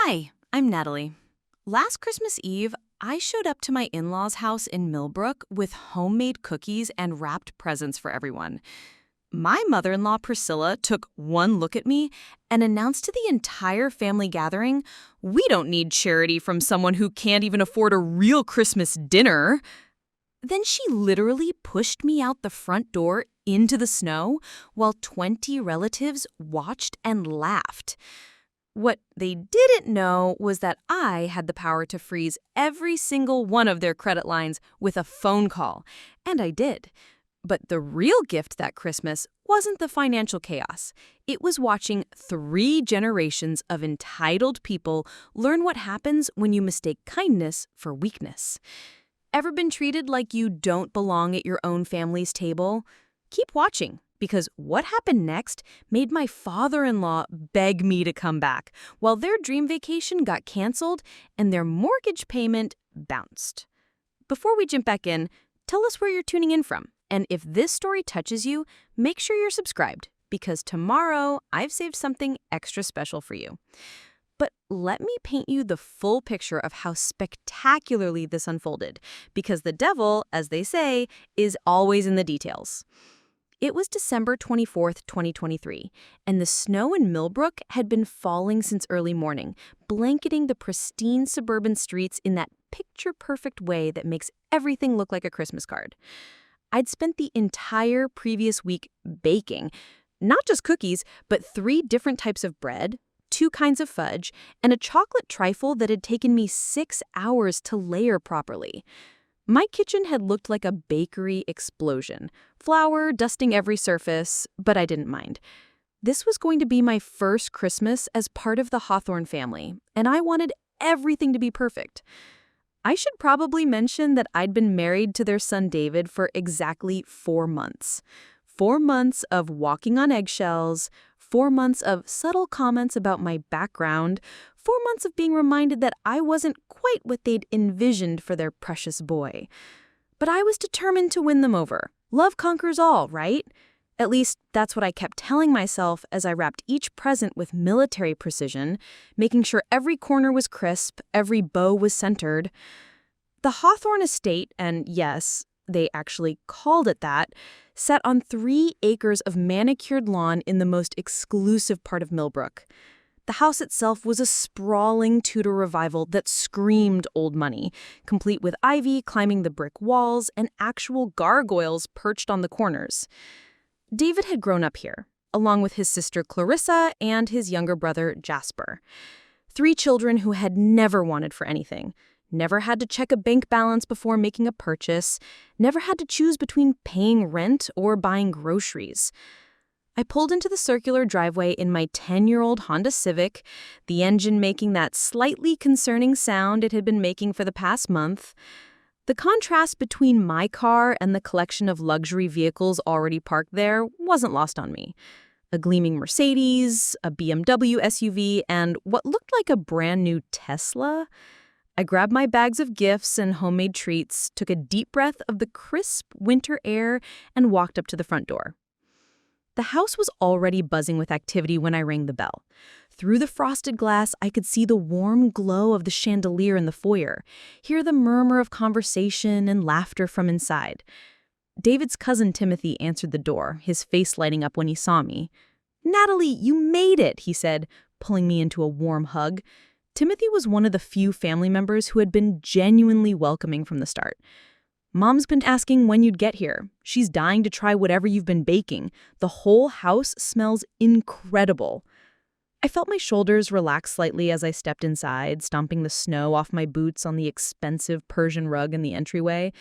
Hi, I'm Natalie. Last Christmas Eve, I showed up to my in-laws' house in Millbrook with homemade cookies and wrapped presents for everyone. My mother-in-law, Priscilla, took one look at me and announced to the entire family gathering, "We don't need charity from someone who can't even afford a real Christmas dinner." Then she literally pushed me out the front door into the snow while 20 relatives watched and laughed. What they didn't know was that I had the power to freeze every single one of their credit lines with a phone call, and I did. But the real gift that Christmas wasn't the financial chaos. It was watching 3 generations of entitled people learn what happens when you mistake kindness for weakness. Ever been treated like you don't belong at your own family's table? Keep watching, because what happened next made my father-in-law beg me to come back, while their dream vacation got canceled and their mortgage payment bounced. Before we jump back in, tell us where you're tuning in from. And if this story touches you, make sure you're subscribed, because tomorrow I've saved something extra special for you. But let me paint you the full picture of how spectacularly this unfolded, because the devil, as they say, is always in the details. It was December 24th, 2023, and the snow in Millbrook had been falling since early morning, blanketing the pristine suburban streets in that picture-perfect way that makes everything look like a Christmas card. I'd spent the entire previous week baking, not just cookies, but 3 different types of bread, 2 kinds of fudge, and a chocolate trifle that had taken me 6 hours to layer properly. My kitchen had looked like a bakery explosion, flour dusting every surface, but I didn't mind. This was going to be my first Christmas as part of the Hawthorne family, and I wanted everything to be perfect. I should probably mention that I'd been married to their son David for exactly 4 months. 4 months of walking on eggshells, 4 months of subtle comments about my background, 4 months of being reminded that I wasn't quite what they'd envisioned for their precious boy. But I was determined to win them over. Love conquers all, right? At least, that's what I kept telling myself as I wrapped each present with military precision, making sure every corner was crisp, every bow was centered. The Hawthorne estate, and yes, they actually called it that, sat on 3 acres of manicured lawn in the most exclusive part of Millbrook. The house itself was a sprawling Tudor revival that screamed old money, complete with ivy climbing the brick walls and actual gargoyles perched on the corners. David had grown up here, along with his sister Clarissa and his younger brother Jasper. 3 children who had never wanted for anything, never had to check a bank balance before making a purchase, never had to choose between paying rent or buying groceries. I pulled into the circular driveway in my 10-year-old Honda Civic, the engine making that slightly concerning sound it had been making for the past month. The contrast between my car and the collection of luxury vehicles already parked there wasn't lost on me. A gleaming Mercedes, a BMW SUV, and what looked like a brand new Tesla. I grabbed my bags of gifts and homemade treats, took a deep breath of the crisp winter air, and walked up to the front door. The house was already buzzing with activity when I rang the bell. Through the frosted glass, I could see the warm glow of the chandelier in the foyer, hear the murmur of conversation and laughter from inside. David's cousin Timothy answered the door, his face lighting up when he saw me. "Natalie, you made it," he said, pulling me into a warm hug. Timothy was one of the few family members who had been genuinely welcoming from the start. "Mom's been asking when you'd get here. She's dying to try whatever you've been baking. The whole house smells incredible." I felt my shoulders relax slightly as I stepped inside, stomping the snow off my boots on the expensive Persian rug in the entryway.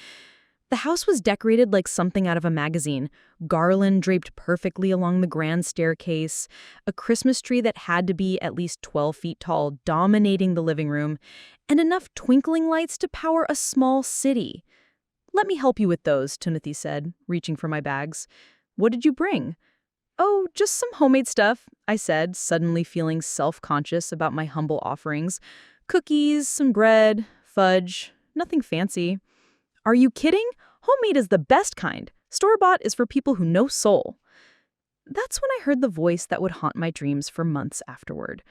The house was decorated like something out of a magazine, garland draped perfectly along the grand staircase, a Christmas tree that had to be at least 12 feet tall dominating the living room, and enough twinkling lights to power a small city. "Let me help you with those," Timothy said, reaching for my bags. "What did you bring?" "Oh, just some homemade stuff," I said, suddenly feeling self-conscious about my humble offerings. "Cookies, some bread, fudge, nothing fancy." "Are you kidding? Homemade is the best kind. Store-bought is for people who know soul." That's when I heard the voice that would haunt my dreams for months afterward.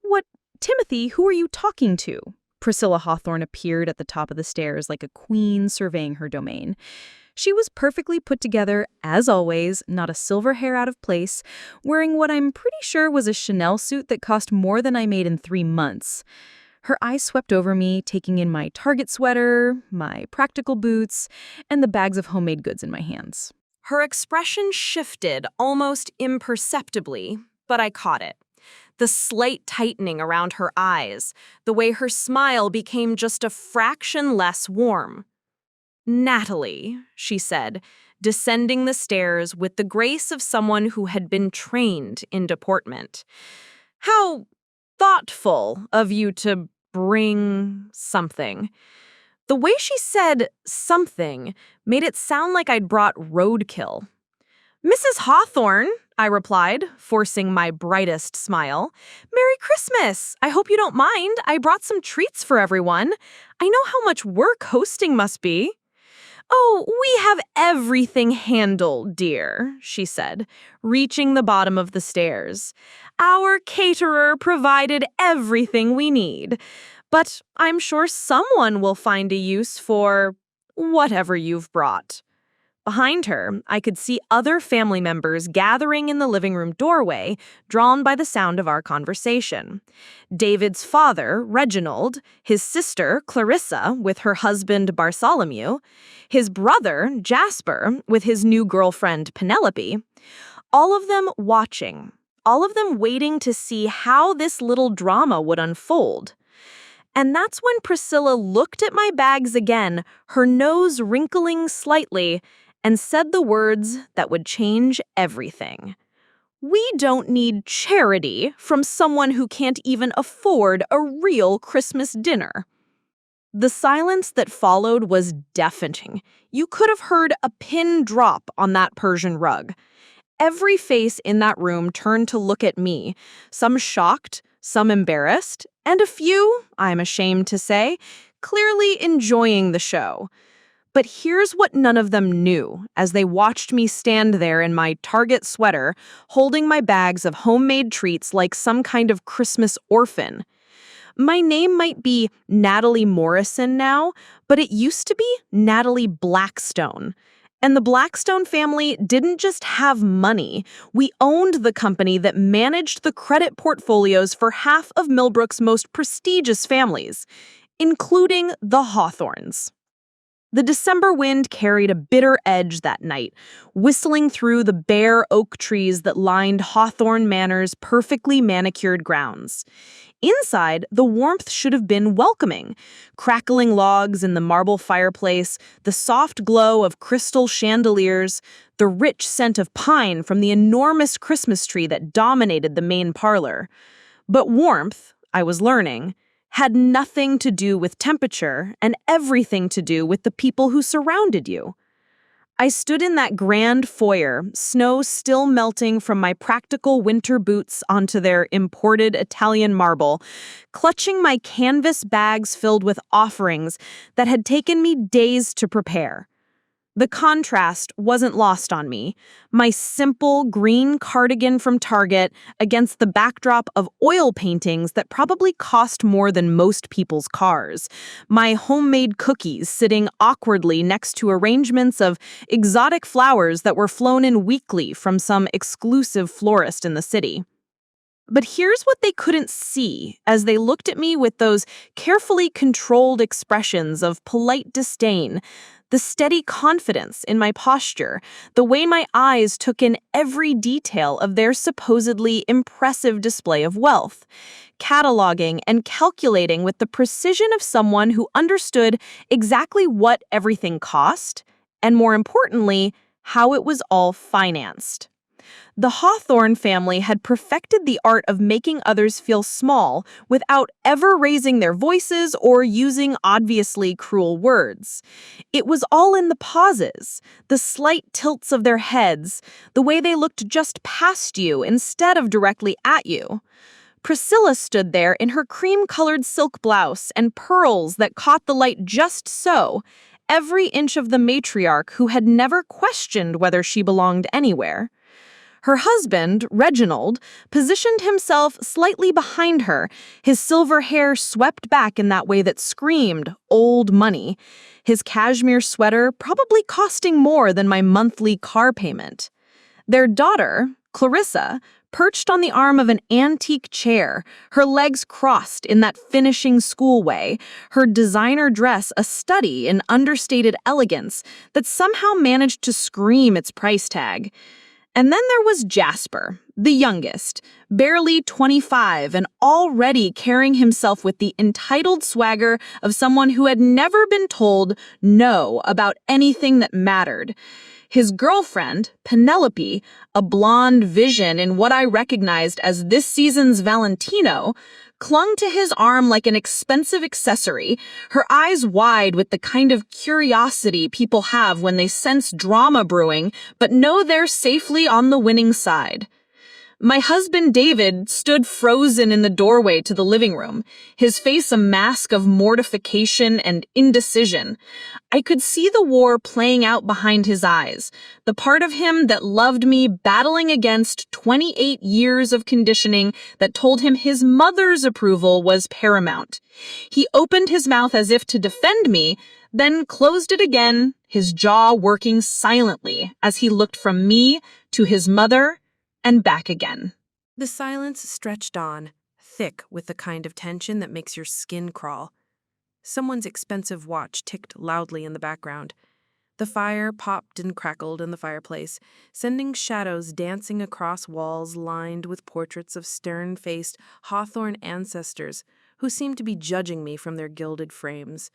"What Timothy, who are you talking to? Priscilla Hawthorne appeared at the top of the stairs like a queen surveying her domain. She was perfectly put together, as always, not a silver hair out of place, wearing what I'm pretty sure was a Chanel suit that cost more than I made in 3 months. Her eyes swept over me, taking in my Target sweater, my practical boots, and the bags of homemade goods in my hands. Her expression shifted almost imperceptibly, but I caught it. The slight tightening around her eyes, the way her smile became just a fraction less warm. "Natalie," she said, descending the stairs with the grace of someone who had been trained in deportment. "How thoughtful of you to bring something." The way she said something made it sound like I'd brought roadkill. "Mrs. Hawthorne," I replied, forcing my brightest smile. "Merry Christmas! I hope you don't mind. I brought some treats for everyone. I know how much work hosting must be." "Oh, we have everything handled, dear," she said, reaching the bottom of the stairs. "Our caterer provided everything we need. But I'm sure someone will find a use for whatever you've brought." Behind her, I could see other family members gathering in the living room doorway, drawn by the sound of our conversation. David's father, Reginald, his sister, Clarissa, with her husband, Bartholomew, his brother, Jasper, with his new girlfriend, Penelope, all of them watching, all of them waiting to see how this little drama would unfold. And that's when Priscilla looked at my bags again, her nose wrinkling slightly, and said the words that would change everything. "We don't need charity from someone who can't even afford a real Christmas dinner." The silence that followed was deafening. You could have heard a pin drop on that Persian rug. Every face in that room turned to look at me, some shocked, some embarrassed, and a few, I'm ashamed to say, clearly enjoying the show. But here's what none of them knew as they watched me stand there in my Target sweater, holding my bags of homemade treats like some kind of Christmas orphan. My name might be Natalie Morrison now, but it used to be Natalie Blackstone. And the Blackstone family didn't just have money. We owned the company that managed the credit portfolios for half of Millbrook's most prestigious families, including the Hawthorns. The December wind carried a bitter edge that night, whistling through the bare oak trees that lined Hawthorne Manor's perfectly manicured grounds. Inside, the warmth should have been welcoming. Crackling logs in the marble fireplace, the soft glow of crystal chandeliers, the rich scent of pine from the enormous Christmas tree that dominated the main parlor. But warmth, I was learning, had nothing to do with temperature and everything to do with the people who surrounded you. I stood in that grand foyer, snow still melting from my practical winter boots onto their imported Italian marble, clutching my canvas bags filled with offerings that had taken me days to prepare. The contrast wasn't lost on me. My simple green cardigan from Target against the backdrop of oil paintings that probably cost more than most people's cars. My homemade cookies sitting awkwardly next to arrangements of exotic flowers that were flown in weekly from some exclusive florist in the city. But here's what they couldn't see as they looked at me with those carefully controlled expressions of polite disdain. The steady confidence in my posture, the way my eyes took in every detail of their supposedly impressive display of wealth, cataloging and calculating with the precision of someone who understood exactly what everything cost, and more importantly, how it was all financed. The Hawthorne family had perfected the art of making others feel small without ever raising their voices or using obviously cruel words. It was all in the pauses, the slight tilts of their heads, the way they looked just past you instead of directly at you. Priscilla stood there in her cream-colored silk blouse and pearls that caught the light just so, every inch of the matriarch who had never questioned whether she belonged anywhere. Her husband, Reginald, positioned himself slightly behind her, his silver hair swept back in that way that screamed old money, his cashmere sweater probably costing more than my monthly car payment. Their daughter, Clarissa, perched on the arm of an antique chair, her legs crossed in that finishing school way, her designer dress a study in understated elegance that somehow managed to scream its price tag. And then there was Jasper, the youngest, barely 25 and already carrying himself with the entitled swagger of someone who had never been told no about anything that mattered. His girlfriend, Penelope, a blonde vision in what I recognized as this season's Valentino, clung to his arm like an expensive accessory, her eyes wide with the kind of curiosity people have when they sense drama brewing but know they're safely on the winning side. My husband David stood frozen in the doorway to the living room, his face a mask of mortification and indecision. I could see the war playing out behind his eyes, the part of him that loved me battling against 28 years of conditioning that told him his mother's approval was paramount. He opened his mouth as if to defend me, then closed it again, his jaw working silently as he looked from me to his mother and back again. The silence stretched on, thick with the kind of tension that makes your skin crawl. Someone's expensive watch ticked loudly in the background. The fire popped and crackled in the fireplace, sending shadows dancing across walls lined with portraits of stern-faced Hawthorne ancestors who seemed to be judging me from their gilded frames.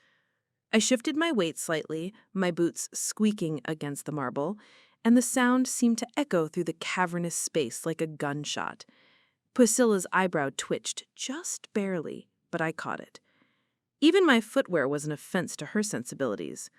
I shifted my weight slightly, my boots squeaking against the marble, and the sound seemed to echo through the cavernous space like a gunshot. Priscilla's eyebrow twitched, just barely, but I caught it. Even my footwear was an offense to her sensibilities.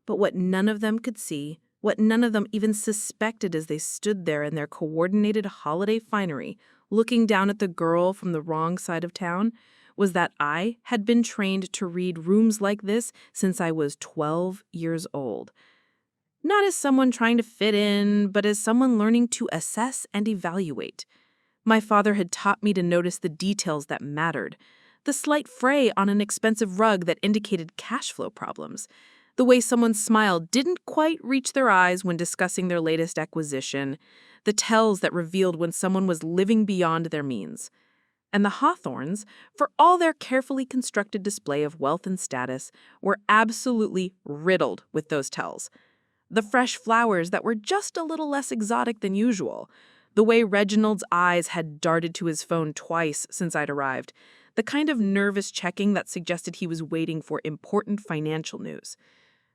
But what none of them could see, what none of them even suspected as they stood there in their coordinated holiday finery, looking down at the girl from the wrong side of town, was that I had been trained to read rooms like this since I was 12 years old. Not as someone trying to fit in, but as someone learning to assess and evaluate. My father had taught me to notice the details that mattered, the slight fray on an expensive rug that indicated cash flow problems, the way someone's smile didn't quite reach their eyes when discussing their latest acquisition, the tells that revealed when someone was living beyond their means. And the Hawthorns, for all their carefully constructed display of wealth and status, were absolutely riddled with those tells. The fresh flowers that were just a little less exotic than usual, the way Reginald's eyes had darted to his phone twice since I'd arrived, the kind of nervous checking that suggested he was waiting for important financial news,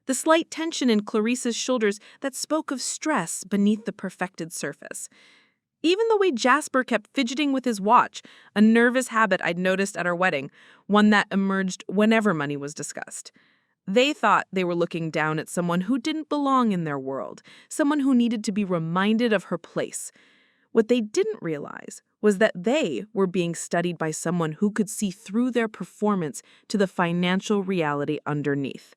the slight tension in Clarissa's shoulders that spoke of stress beneath the perfected surface. Even the way Jasper kept fidgeting with his watch, a nervous habit I'd noticed at our wedding, one that emerged whenever money was discussed. They thought they were looking down at someone who didn't belong in their world, someone who needed to be reminded of her place. What they didn't realize was that they were being studied by someone who could see through their performance to the financial reality underneath.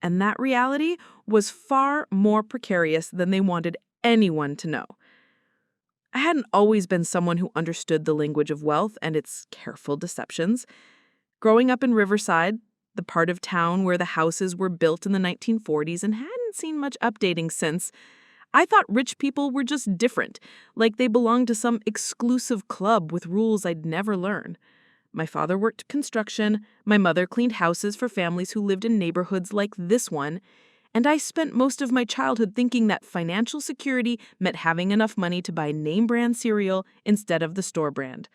And that reality was far more precarious than they wanted anyone to know. I hadn't always been someone who understood the language of wealth and its careful deceptions. Growing up in Riverside, the part of town where the houses were built in the 1940s and hadn't seen much updating since, I thought rich people were just different, like they belonged to some exclusive club with rules I'd never learn. My father worked construction, my mother cleaned houses for families who lived in neighborhoods like this one, and I spent most of my childhood thinking that financial security meant having enough money to buy name-brand cereal instead of the store brand.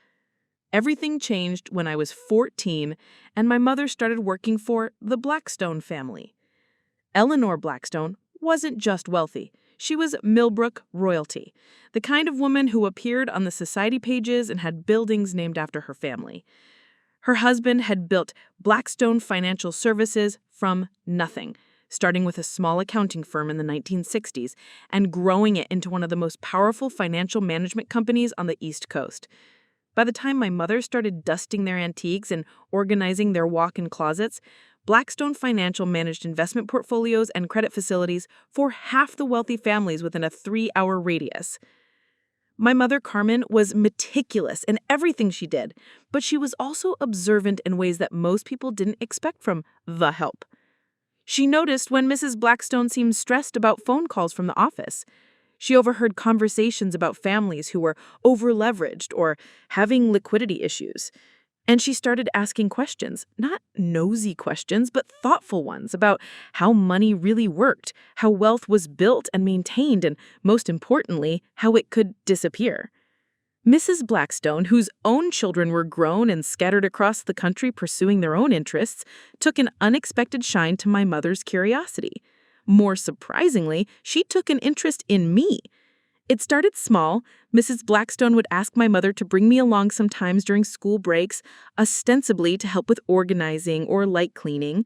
Everything changed when I was 14, and my mother started working for the Blackstone family. Eleanor Blackstone wasn't just wealthy. She was Millbrook royalty, the kind of woman who appeared on the society pages and had buildings named after her family. Her husband had built Blackstone Financial Services from nothing, starting with a small accounting firm in the 1960s and growing it into one of the most powerful financial management companies on the East Coast. By the time my mother started dusting their antiques and organizing their walk-in closets, Blackstone Financial managed investment portfolios and credit facilities for half the wealthy families within a 3-hour radius. My mother, Carmen, was meticulous in everything she did, but she was also observant in ways that most people didn't expect from the help. She noticed when Mrs. Blackstone seemed stressed about phone calls from the office. She overheard conversations about families who were over-leveraged or having liquidity issues. And she started asking questions, not nosy questions, but thoughtful ones about how money really worked, how wealth was built and maintained, and most importantly, how it could disappear. Mrs. Blackstone, whose own children were grown and scattered across the country pursuing their own interests, took an unexpected shine to my mother's curiosity. More surprisingly, she took an interest in me. It started small. Mrs. Blackstone would ask my mother to bring me along sometimes during school breaks, ostensibly to help with organizing or light cleaning.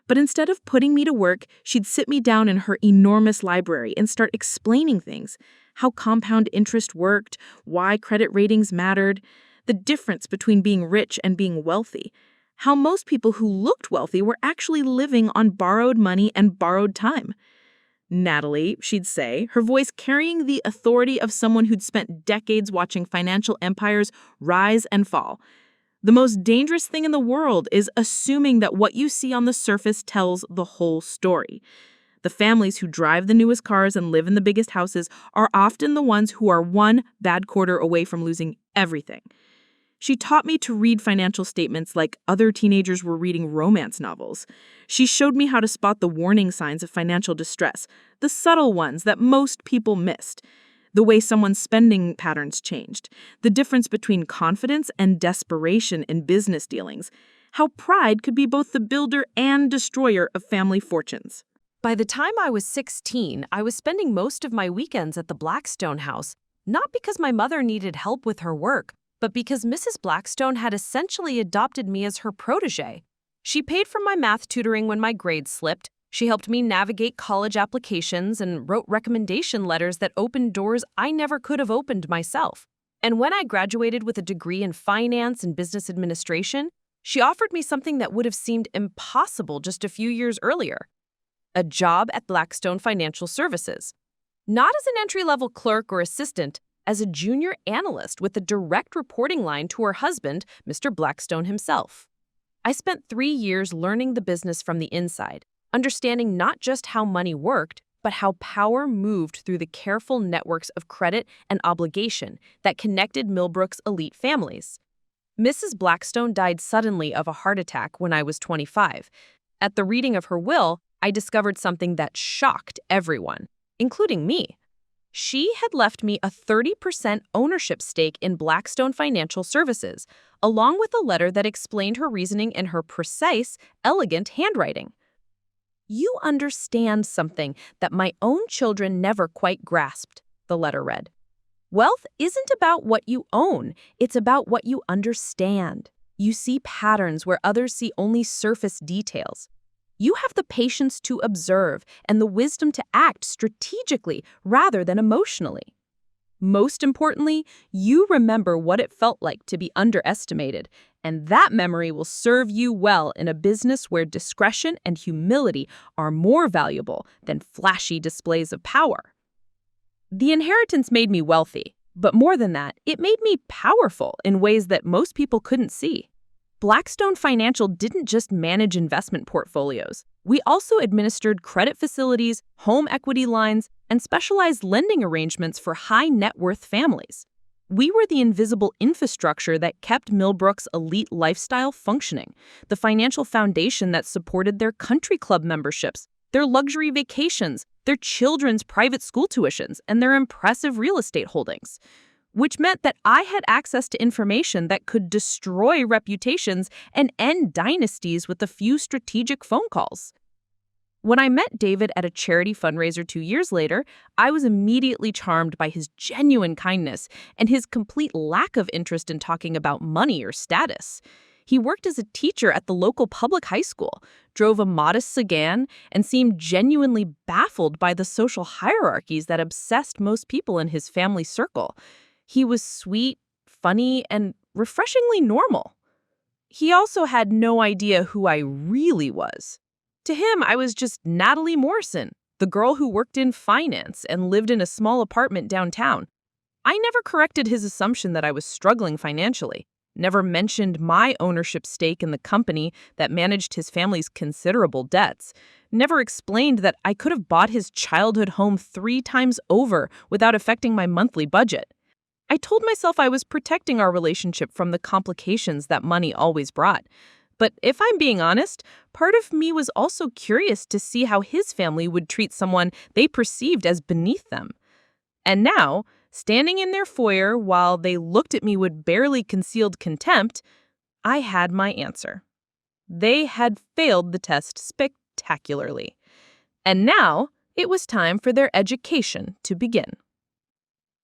But instead of putting me to work, she'd sit me down in her enormous library and start explaining things: how compound interest worked, why credit ratings mattered, the difference between being rich and being wealthy, how most people who looked wealthy were actually living on borrowed money and borrowed time. Natalie, she'd say, her voice carrying the authority of someone who'd spent decades watching financial empires rise and fall. The most dangerous thing in the world is assuming that what you see on the surface tells the whole story. The families who drive the newest cars and live in the biggest houses are often the ones who are one bad quarter away from losing everything. She taught me to read financial statements like other teenagers were reading romance novels. She showed me how to spot the warning signs of financial distress, the subtle ones that most people missed, the way someone's spending patterns changed, the difference between confidence and desperation in business dealings, how pride could be both the builder and destroyer of family fortunes. By the time I was 16, I was spending most of my weekends at the Blackstone house, not because my mother needed help with her work, but because Mrs. Blackstone had essentially adopted me as her protege. She paid for my math tutoring when my grades slipped. She helped me navigate college applications and wrote recommendation letters that opened doors I never could have opened myself. And when I graduated with a degree in finance and business administration, she offered me something that would have seemed impossible just a few years earlier: a job at Blackstone Financial Services. Not as an entry-level clerk or assistant, as a junior analyst with a direct reporting line to her husband, Mr. Blackstone himself. I spent 3 years learning the business from the inside, understanding not just how money worked, but how power moved through the careful networks of credit and obligation that connected Millbrook's elite families. Mrs. Blackstone died suddenly of a heart attack when I was 25. At the reading of her will, I discovered something that shocked everyone, including me. She had left me a 30% ownership stake in Blackstone Financial Services, along with a letter that explained her reasoning in her precise, elegant handwriting. "You understand something that my own children never quite grasped," the letter read. "Wealth isn't about what you own, it's about what you understand. You see patterns where others see only surface details. You have the patience to observe and the wisdom to act strategically rather than emotionally. Most importantly, you remember what it felt like to be underestimated, and that memory will serve you well in a business where discretion and humility are more valuable than flashy displays of power." The inheritance made me wealthy, but more than that, it made me powerful in ways that most people couldn't see. Blackstone Financial didn't just manage investment portfolios. We also administered credit facilities, home equity lines, and specialized lending arrangements for high net worth families. We were the invisible infrastructure that kept Millbrook's elite lifestyle functioning, the financial foundation that supported their country club memberships, their luxury vacations, their children's private school tuitions, and their impressive real estate holdings. Which meant that I had access to information that could destroy reputations and end dynasties with a few strategic phone calls. When I met David at a charity fundraiser 2 years later, I was immediately charmed by his genuine kindness and his complete lack of interest in talking about money or status. He worked as a teacher at the local public high school, drove a modest sedan, and seemed genuinely baffled by the social hierarchies that obsessed most people in his family circle. He was sweet, funny, and refreshingly normal. He also had no idea who I really was. To him, I was just Natalie Morrison, the girl who worked in finance and lived in a small apartment downtown. I never corrected his assumption that I was struggling financially, never mentioned my ownership stake in the company that managed his family's considerable debts, never explained that I could have bought his childhood home 3 times over without affecting my monthly budget. I told myself I was protecting our relationship from the complications that money always brought. But if I'm being honest, part of me was also curious to see how his family would treat someone they perceived as beneath them. And now, standing in their foyer while they looked at me with barely concealed contempt, I had my answer. They had failed the test spectacularly. And now it was time for their education to begin.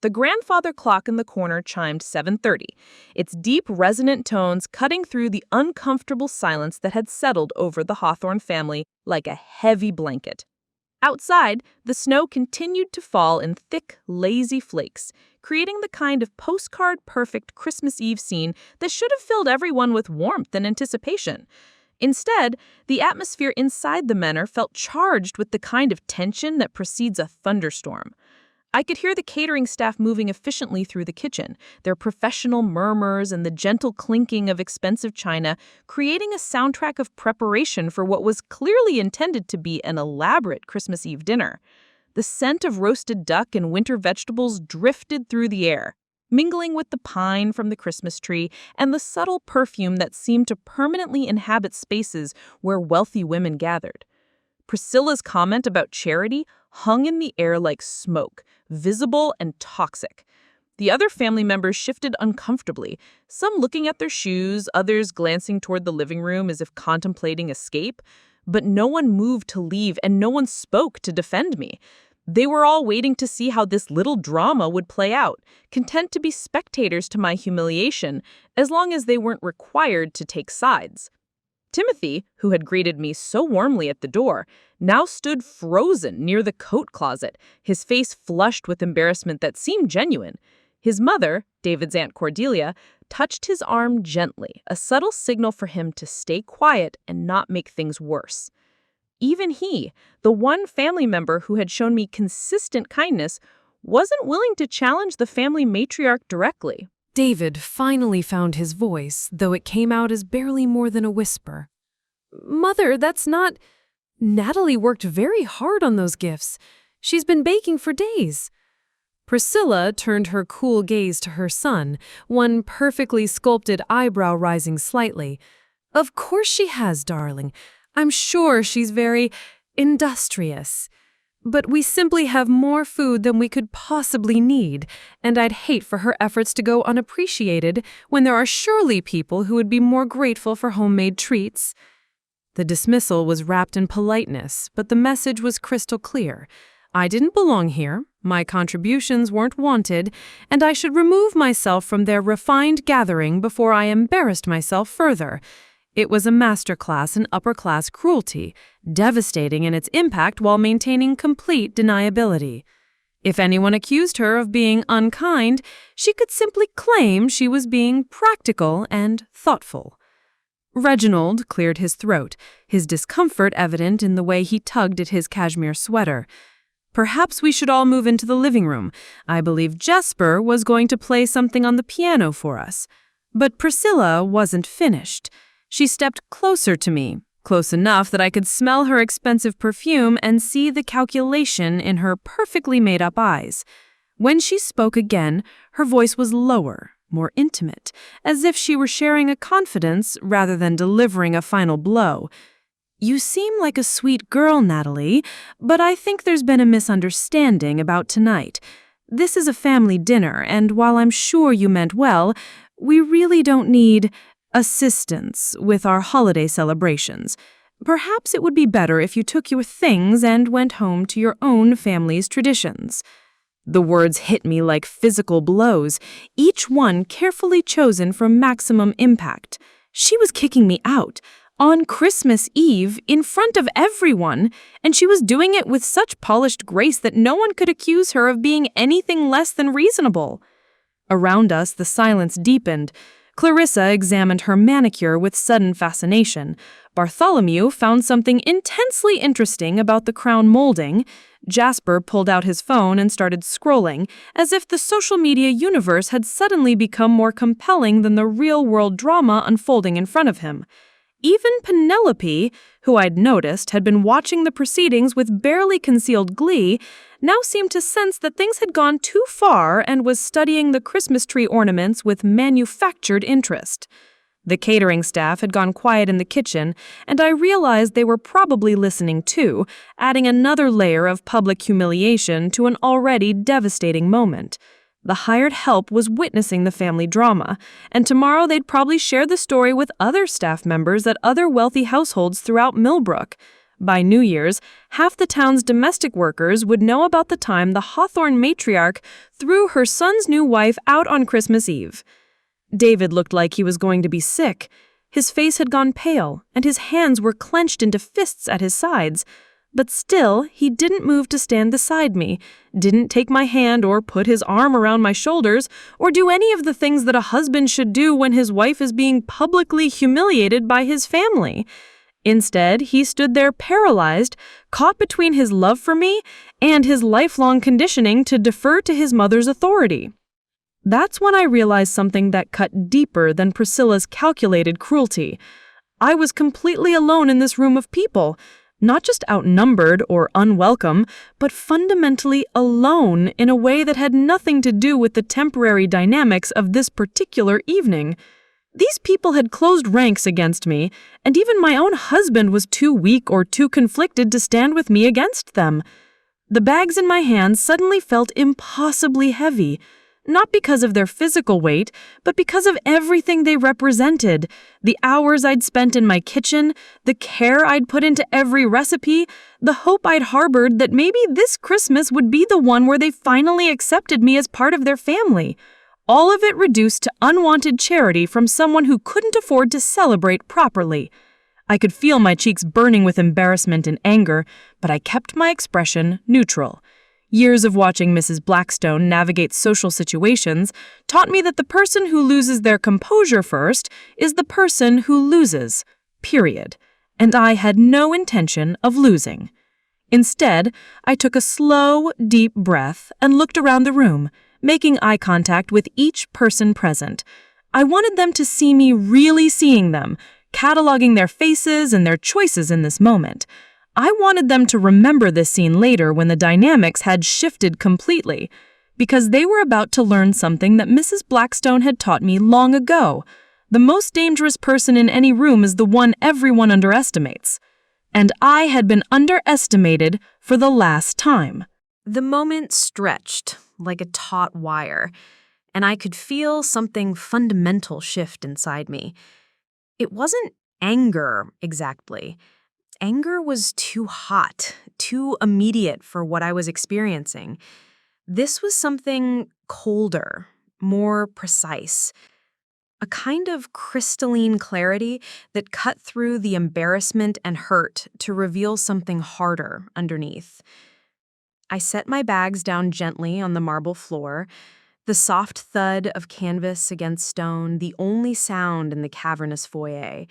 The grandfather clock in the corner chimed 7:30, its deep, resonant tones cutting through the uncomfortable silence that had settled over the Hawthorne family like a heavy blanket. Outside, the snow continued to fall in thick, lazy flakes, creating the kind of postcard-perfect Christmas Eve scene that should have filled everyone with warmth and anticipation. Instead, the atmosphere inside the manor felt charged with the kind of tension that precedes a thunderstorm. I could hear the catering staff moving efficiently through the kitchen, their professional murmurs and the gentle clinking of expensive china, creating a soundtrack of preparation for what was clearly intended to be an elaborate Christmas Eve dinner. The scent of roasted duck and winter vegetables drifted through the air, mingling with the pine from the Christmas tree and the subtle perfume that seemed to permanently inhabit spaces where wealthy women gathered. Priscilla's comment about charity hung in the air like smoke, visible and toxic. The other family members shifted uncomfortably, some looking at their shoes, others glancing toward the living room as if contemplating escape. But no one moved to leave and no one spoke to defend me. They were all waiting to see how this little drama would play out, content to be spectators to my humiliation, as long as they weren't required to take sides. Timothy, who had greeted me so warmly at the door, now stood frozen near the coat closet, his face flushed with embarrassment that seemed genuine. His mother, David's Aunt Cordelia, touched his arm gently, a subtle signal for him to stay quiet and not make things worse. Even he, the one family member who had shown me consistent kindness, wasn't willing to challenge the family matriarch directly. David finally found his voice, though it came out as barely more than a whisper. "Mother, that's not... Natalie worked very hard on those gifts. She's been baking for days." Priscilla turned her cool gaze to her son, one perfectly sculpted eyebrow rising slightly. "Of course she has, darling. I'm sure she's very industrious. But we simply have more food than we could possibly need, and I'd hate for her efforts to go unappreciated when there are surely people who would be more grateful for homemade treats." The dismissal was wrapped in politeness, but the message was crystal clear. I didn't belong here, my contributions weren't wanted, and I should remove myself from their refined gathering before I embarrassed myself further. It was a masterclass in upper-class cruelty, devastating in its impact while maintaining complete deniability. If anyone accused her of being unkind, she could simply claim she was being practical and thoughtful. Reginald cleared his throat, his discomfort evident in the way he tugged at his cashmere sweater. Perhaps we should all move into the living room. I believe Jesper was going to play something on the piano for us. But Priscilla wasn't finished. She stepped closer to me, close enough that I could smell her expensive perfume and see the calculation in her perfectly made-up eyes. When she spoke again, her voice was lower, more intimate, as if she were sharing a confidence rather than delivering a final blow. "You seem like a sweet girl, Natalie, but I think there's been a misunderstanding about tonight. This is a family dinner, and while I'm sure you meant well, we really don't need assistance with our holiday celebrations. Perhaps it would be better if you took your things and went home to your own family's traditions." The words hit me like physical blows, each one carefully chosen for maximum impact. She was kicking me out, on Christmas Eve, in front of everyone, and she was doing it with such polished grace that no one could accuse her of being anything less than reasonable. Around us, the silence deepened. Clarissa examined her manicure with sudden fascination. Bartholomew found something intensely interesting about the crown molding. Jasper pulled out his phone and started scrolling, as if the social media universe had suddenly become more compelling than the real-world drama unfolding in front of him. Even Penelope, who I'd noticed had been watching the proceedings with barely concealed glee, now seemed to sense that things had gone too far and was studying the Christmas tree ornaments with manufactured interest. The catering staff had gone quiet in the kitchen, and I realized they were probably listening too, adding another layer of public humiliation to an already devastating moment. The hired help was witnessing the family drama, and tomorrow they'd probably share the story with other staff members at other wealthy households throughout Millbrook. By New Year's, half the town's domestic workers would know about the time the Hawthorne matriarch threw her son's new wife out on Christmas Eve. David looked like he was going to be sick. His face had gone pale, and his hands were clenched into fists at his sides. But still, he didn't move to stand beside me, didn't take my hand or put his arm around my shoulders, or do any of the things that a husband should do when his wife is being publicly humiliated by his family. Instead, he stood there paralyzed, caught between his love for me and his lifelong conditioning to defer to his mother's authority. That's when I realized something that cut deeper than Priscilla's calculated cruelty. I was completely alone in this room of people, not just outnumbered or unwelcome, but fundamentally alone in a way that had nothing to do with the temporary dynamics of this particular evening. These people had closed ranks against me, and even my own husband was too weak or too conflicted to stand with me against them. The bags in my hands suddenly felt impossibly heavy. Not because of their physical weight, but because of everything they represented. The hours I'd spent in my kitchen, the care I'd put into every recipe, the hope I'd harbored that maybe this Christmas would be the one where they finally accepted me as part of their family. All of it reduced to unwanted charity from someone who couldn't afford to celebrate properly. I could feel my cheeks burning with embarrassment and anger, but I kept my expression neutral. Years of watching Mrs. Blackstone navigate social situations taught me that the person who loses their composure first is the person who loses, period. And I had no intention of losing. Instead, I took a slow, deep breath and looked around the room, making eye contact with each person present. I wanted them to see me really seeing them, cataloging their faces and their choices in this moment. I wanted them to remember this scene later when the dynamics had shifted completely, because they were about to learn something that Mrs. Blackstone had taught me long ago. The most dangerous person in any room is the one everyone underestimates. And I had been underestimated for the last time. The moment stretched like a taut wire, and I could feel something fundamental shift inside me. It wasn't anger exactly. Anger was too hot, too immediate for what I was experiencing. This was something colder, more precise. A kind of crystalline clarity that cut through the embarrassment and hurt to reveal something harder underneath. I set my bags down gently on the marble floor, the soft thud of canvas against stone, the only sound in the cavernous foyer.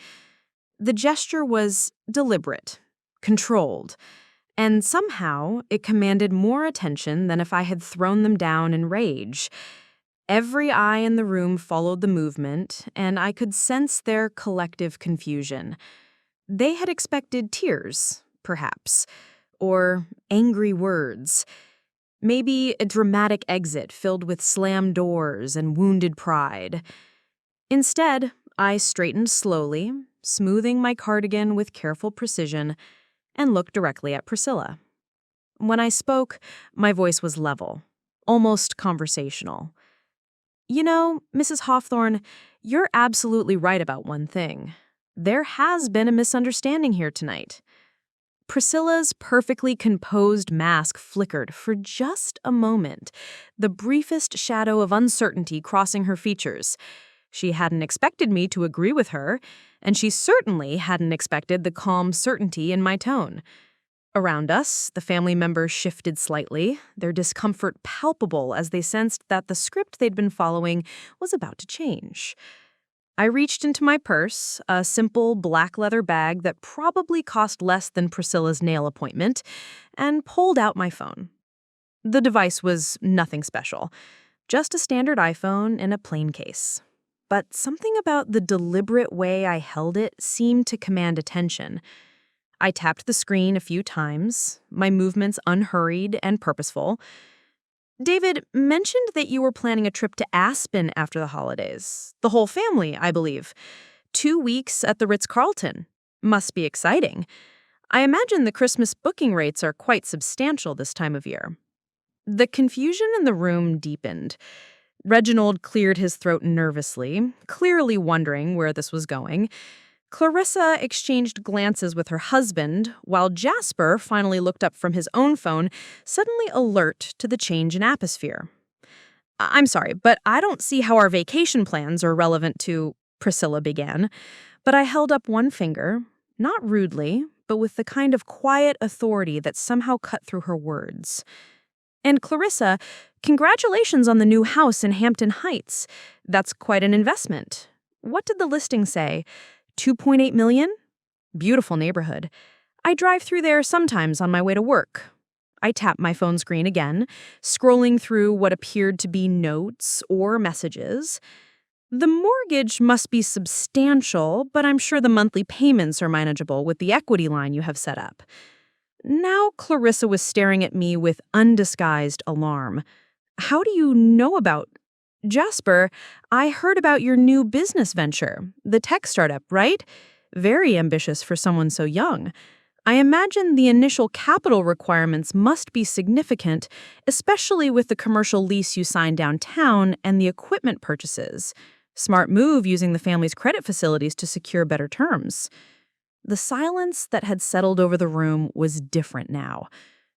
The gesture was deliberate, controlled, and somehow it commanded more attention than if I had thrown them down in rage. Every eye in the room followed the movement, and I could sense their collective confusion. They had expected tears, perhaps, or angry words. Maybe a dramatic exit filled with slammed doors and wounded pride. Instead, I straightened slowly, smoothing my cardigan with careful precision, and looked directly at Priscilla. When I spoke, my voice was level, almost conversational. You know, Mrs. Hawthorne, you're absolutely right about one thing. There has been a misunderstanding here tonight. Priscilla's perfectly composed mask flickered for just a moment, the briefest shadow of uncertainty crossing her features. She hadn't expected me to agree with her, and she certainly hadn't expected the calm certainty in my tone. Around us, the family members shifted slightly, their discomfort palpable as they sensed that the script they'd been following was about to change. I reached into my purse, a simple black leather bag that probably cost less than Priscilla's nail appointment, and pulled out my phone. The device was nothing special, just a standard iPhone in a plain case. But something about the deliberate way I held it seemed to command attention. I tapped the screen a few times, my movements unhurried and purposeful. David mentioned that you were planning a trip to Aspen after the holidays. The whole family, I believe. 2 weeks at the Ritz-Carlton. Must be exciting. I imagine the Christmas booking rates are quite substantial this time of year. The confusion in the room deepened. Reginald cleared his throat nervously, clearly wondering where this was going. Clarissa exchanged glances with her husband, while Jasper finally looked up from his own phone, suddenly alert to the change in atmosphere. I'm sorry, but I don't see how our vacation plans are relevant to, Priscilla began. But I held up one finger, not rudely, but with the kind of quiet authority that somehow cut through her words. And Clarissa, congratulations on the new house in Hampton Heights. That's quite an investment. What did the listing say? 2.8 million? Beautiful neighborhood. I drive through there sometimes on my way to work. I tapped my phone screen again, scrolling through what appeared to be notes or messages. The mortgage must be substantial, but I'm sure the monthly payments are manageable with the equity line you have set up. Now Clarissa was staring at me with undisguised alarm. How do you know about... Jasper, I heard about your new business venture, the tech startup, right? Very ambitious for someone so young. I imagine the initial capital requirements must be significant, especially with the commercial lease you signed downtown and the equipment purchases. Smart move using the family's credit facilities to secure better terms. The silence that had settled over the room was different now,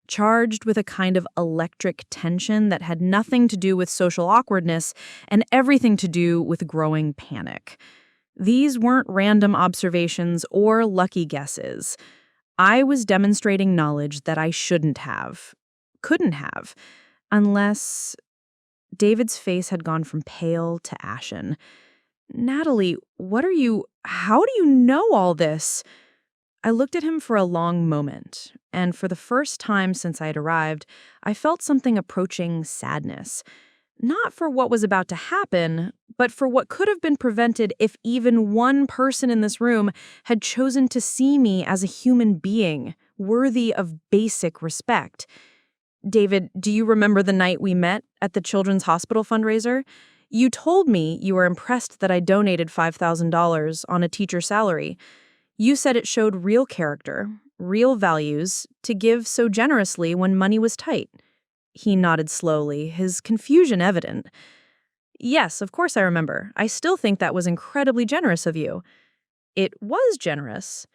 charged with a kind of electric tension that had nothing to do with social awkwardness and everything to do with growing panic. These weren't random observations or lucky guesses. I was demonstrating knowledge that I shouldn't have, couldn't have, unless... David's face had gone from pale to ashen. Natalie, how do you know all this? I looked at him for a long moment, and for the first time since I had arrived, I felt something approaching sadness. Not for what was about to happen, but for what could have been prevented if even one person in this room had chosen to see me as a human being, worthy of basic respect. David, do you remember the night we met at the Children's Hospital fundraiser? You told me you were impressed that I donated $5,000 on a teacher's salary. You said it showed real character, real values, to give so generously when money was tight. He nodded slowly, his confusion evident. Yes, of course I remember. I still think that was incredibly generous of you. It was generous,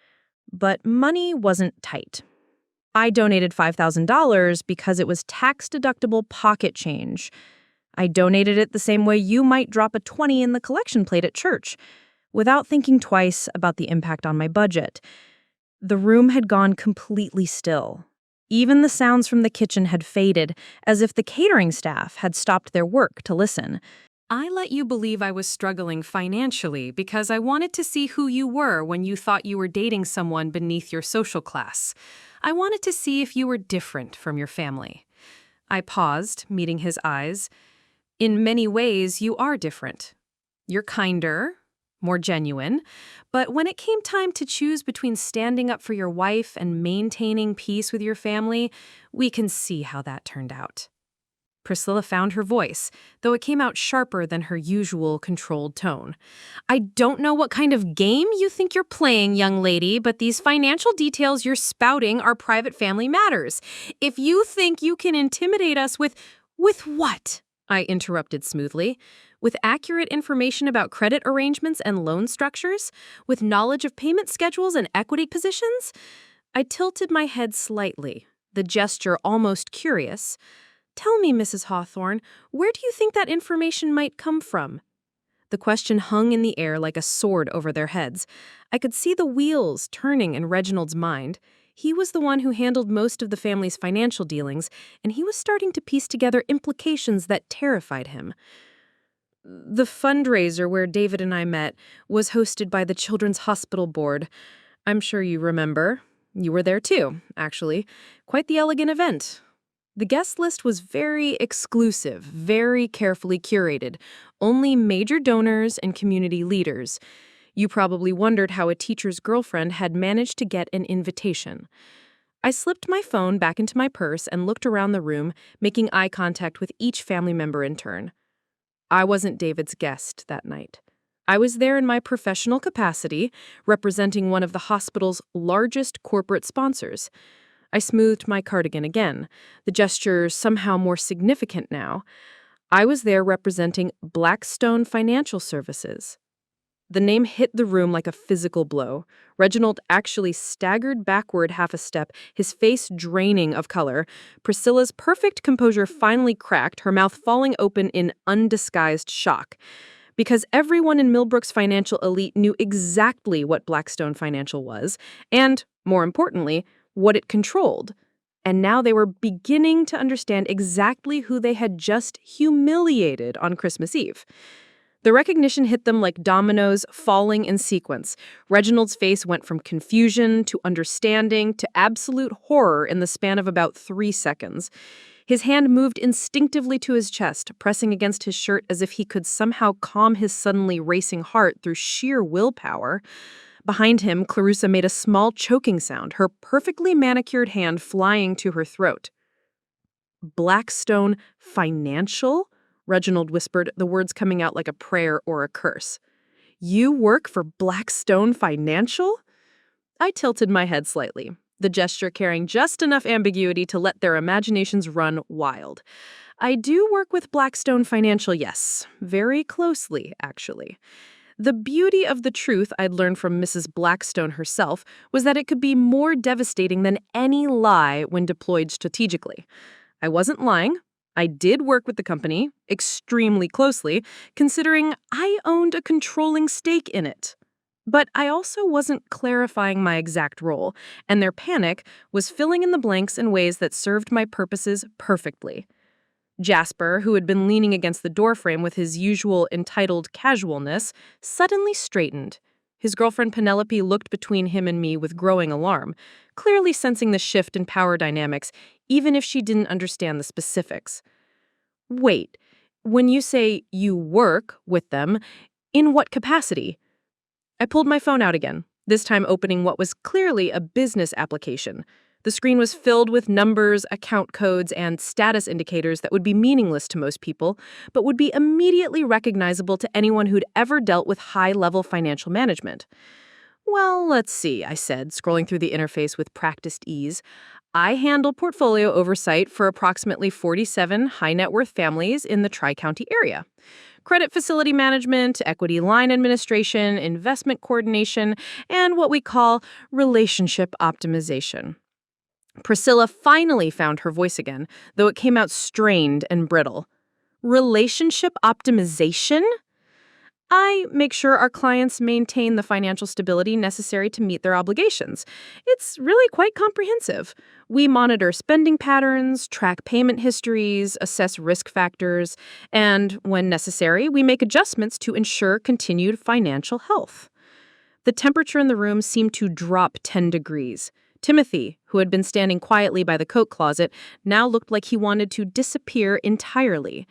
but money wasn't tight. I donated $5,000 because it was tax-deductible pocket change. I donated it the same way you might drop a 20 in the collection plate at church, without thinking twice about the impact on my budget. The room had gone completely still. Even the sounds from the kitchen had faded, as if the catering staff had stopped their work to listen. I let you believe I was struggling financially because I wanted to see who you were when you thought you were dating someone beneath your social class. I wanted to see if you were different from your family. I paused, meeting his eyes. In many ways, you are different. You're kinder, more genuine, but when it came time to choose between standing up for your wife and maintaining peace with your family, we can see how that turned out. Priscilla found her voice, though it came out sharper than her usual controlled tone. I don't know what kind of game you think you're playing, young lady, but these financial details you're spouting are private family matters. If you think you can intimidate us with what? I interrupted smoothly. With accurate information about credit arrangements and loan structures? With knowledge of payment schedules and equity positions? I tilted my head slightly, the gesture almost curious. Tell me, Mrs. Hawthorne, where do you think that information might come from? The question hung in the air like a sword over their heads. I could see the wheels turning in Reginald's mind. He was the one who handled most of the family's financial dealings, and he was starting to piece together implications that terrified him. The fundraiser where David and I met was hosted by the Children's Hospital Board. I'm sure you remember. You were there too, actually. Quite the elegant event. The guest list was very exclusive, very carefully curated. Only major donors and community leaders. You probably wondered how a teacher's girlfriend had managed to get an invitation. I slipped my phone back into my purse and looked around the room, making eye contact with each family member in turn. I wasn't David's guest that night. I was there in my professional capacity, representing one of the hospital's largest corporate sponsors. I smoothed my cardigan again, the gesture somehow more significant now. I was there representing Blackstone Financial Services. The name hit the room like a physical blow. Reginald actually staggered backward half a step, his face draining of color. Priscilla's perfect composure finally cracked, her mouth falling open in undisguised shock. Because everyone in Millbrook's financial elite knew exactly what Blackstone Financial was, and, more importantly, what it controlled. And now they were beginning to understand exactly who they had just humiliated on Christmas Eve. The recognition hit them like dominoes falling in sequence. Reginald's face went from confusion to understanding to absolute horror in the span of about 3 seconds. His hand moved instinctively to his chest, pressing against his shirt as if he could somehow calm his suddenly racing heart through sheer willpower. Behind him, Clarissa made a small choking sound, her perfectly manicured hand flying to her throat. Blackstone Financial? Reginald whispered, the words coming out like a prayer or a curse. You work for Blackstone Financial? I tilted my head slightly, the gesture carrying just enough ambiguity to let their imaginations run wild. I do work with Blackstone Financial, yes. Very closely, actually. The beauty of the truth I'd learned from Mrs. Blackstone herself was that it could be more devastating than any lie when deployed strategically. I wasn't lying. I did work with the company, extremely closely, considering I owned a controlling stake in it. But I also wasn't clarifying my exact role, and their panic was filling in the blanks in ways that served my purposes perfectly. Jasper, who had been leaning against the doorframe with his usual entitled casualness, suddenly straightened. His girlfriend Penelope looked between him and me with growing alarm, clearly sensing the shift in power dynamics, even if she didn't understand the specifics. Wait, when you say you work with them, in what capacity? I pulled my phone out again, this time opening what was clearly a business application. The screen was filled with numbers, account codes, and status indicators that would be meaningless to most people, but would be immediately recognizable to anyone who'd ever dealt with high-level financial management. Well, let's see, I said, scrolling through the interface with practiced ease. I handle portfolio oversight for approximately 47 high-net-worth families in the Tri-County area. Credit facility management, equity line administration, investment coordination, and what we call relationship optimization. Priscilla finally found her voice again, though it came out strained and brittle. Relationship optimization? I make sure our clients maintain the financial stability necessary to meet their obligations. It's really quite comprehensive. We monitor spending patterns, track payment histories, assess risk factors, and, when necessary, we make adjustments to ensure continued financial health. The temperature in the room seemed to drop 10 degrees. Timothy, who had been standing quietly by the coat closet, now looked like he wanted to disappear entirely.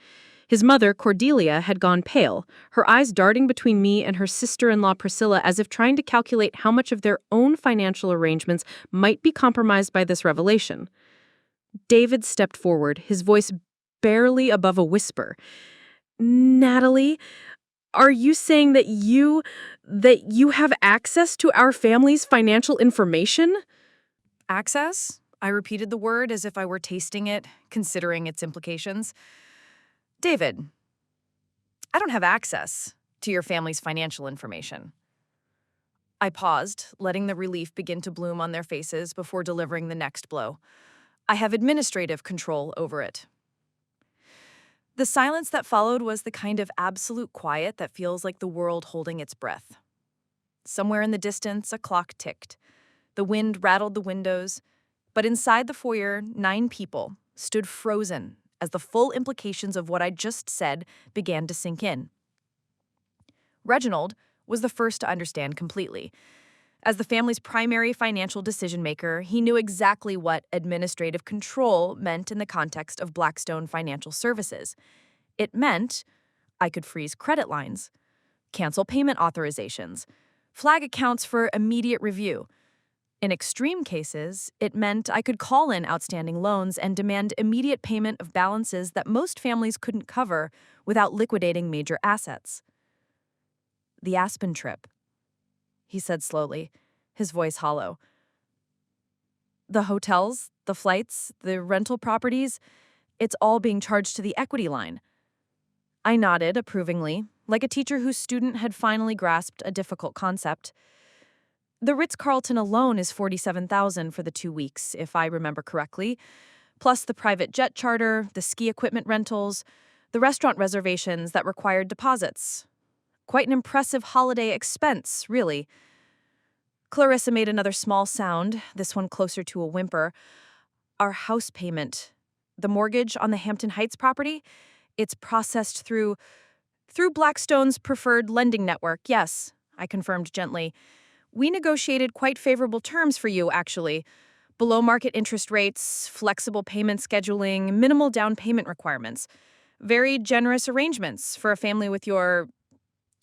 His mother, Cordelia, had gone pale, her eyes darting between me and her sister-in-law Priscilla as if trying to calculate how much of their own financial arrangements might be compromised by this revelation. David stepped forward, his voice barely above a whisper. Natalie, are you saying that you have access to our family's financial information? Access? I repeated the word as if I were tasting it, considering its implications. David, I don't have access to your family's financial information. I paused, letting the relief begin to bloom on their faces before delivering the next blow. I have administrative control over it. The silence that followed was the kind of absolute quiet that feels like the world holding its breath. Somewhere in the distance, a clock ticked. The wind rattled the windows, but inside the foyer, 9 people stood frozen as the full implications of what I just said began to sink in. Reginald was the first to understand completely. As the family's primary financial decision-maker, he knew exactly what administrative control meant in the context of Blackstone Financial Services. It meant I could freeze credit lines, cancel payment authorizations, flag accounts for immediate review. In extreme cases, it meant I could call in outstanding loans and demand immediate payment of balances that most families couldn't cover without liquidating major assets. The Aspen trip, he said slowly, his voice hollow. The hotels, the flights, the rental properties, it's all being charged to the equity line. I nodded approvingly, like a teacher whose student had finally grasped a difficult concept. The Ritz-Carlton alone is $47,000 for the 2 weeks, if I remember correctly, plus the private jet charter, the ski equipment rentals, the restaurant reservations that required deposits. Quite an impressive holiday expense, really. Clarissa made another small sound, this one closer to a whimper. Our house payment, the mortgage on the Hampton Heights property, it's processed through Blackstone's preferred lending network, yes, I confirmed gently. We negotiated quite favorable terms for you, actually. Below-market interest rates, flexible payment scheduling, minimal down payment requirements. Very generous arrangements for a family with your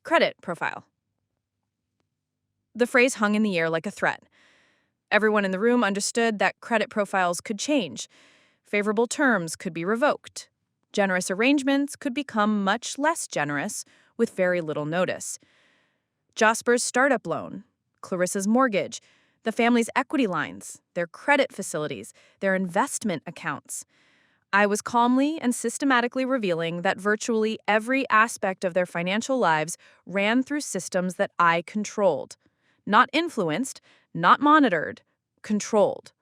credit profile. The phrase hung in the air like a threat. Everyone in the room understood that credit profiles could change. Favorable terms could be revoked. Generous arrangements could become much less generous with very little notice. Jasper's startup loan, Clarissa's mortgage, the family's equity lines, their credit facilities, their investment accounts. I was calmly and systematically revealing that virtually every aspect of their financial lives ran through systems that I controlled. Not influenced, not monitored, controlled.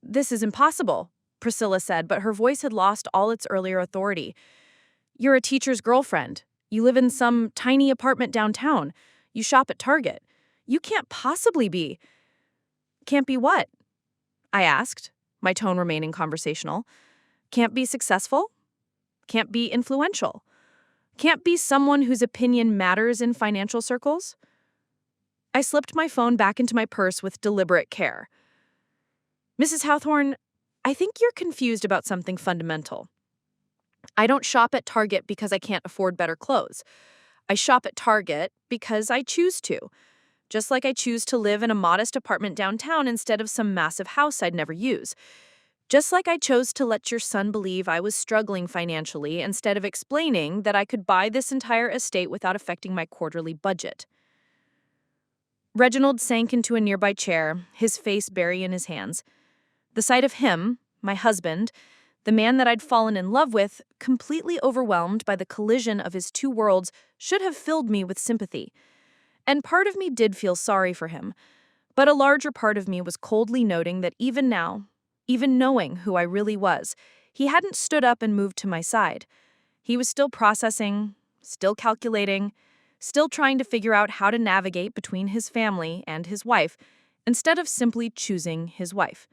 This is impossible, Priscilla said, but her voice had lost all its earlier authority. You're a teacher's girlfriend. You live in some tiny apartment downtown. You shop at Target. You can't possibly be. Can't be what? I asked, my tone remaining conversational. Can't be successful? Can't be influential? Can't be someone whose opinion matters in financial circles? I slipped my phone back into my purse with deliberate care. Mrs. Hawthorne, I think you're confused about something fundamental. I don't shop at Target because I can't afford better clothes. I shop at Target because I choose to. Just like I choose to live in a modest apartment downtown instead of some massive house I'd never use. Just like I chose to let your son believe I was struggling financially instead of explaining that I could buy this entire estate without affecting my quarterly budget. Reginald sank into a nearby chair, his face buried in his hands. The sight of him, my husband, the man that I'd fallen in love with, completely overwhelmed by the collision of his two worlds, should have filled me with sympathy. And part of me did feel sorry for him, but a larger part of me was coldly noting that even now, even knowing who I really was, he hadn't stood up and moved to my side. He was still processing, still calculating, still trying to figure out how to navigate between his family and his wife, instead of simply choosing his wife.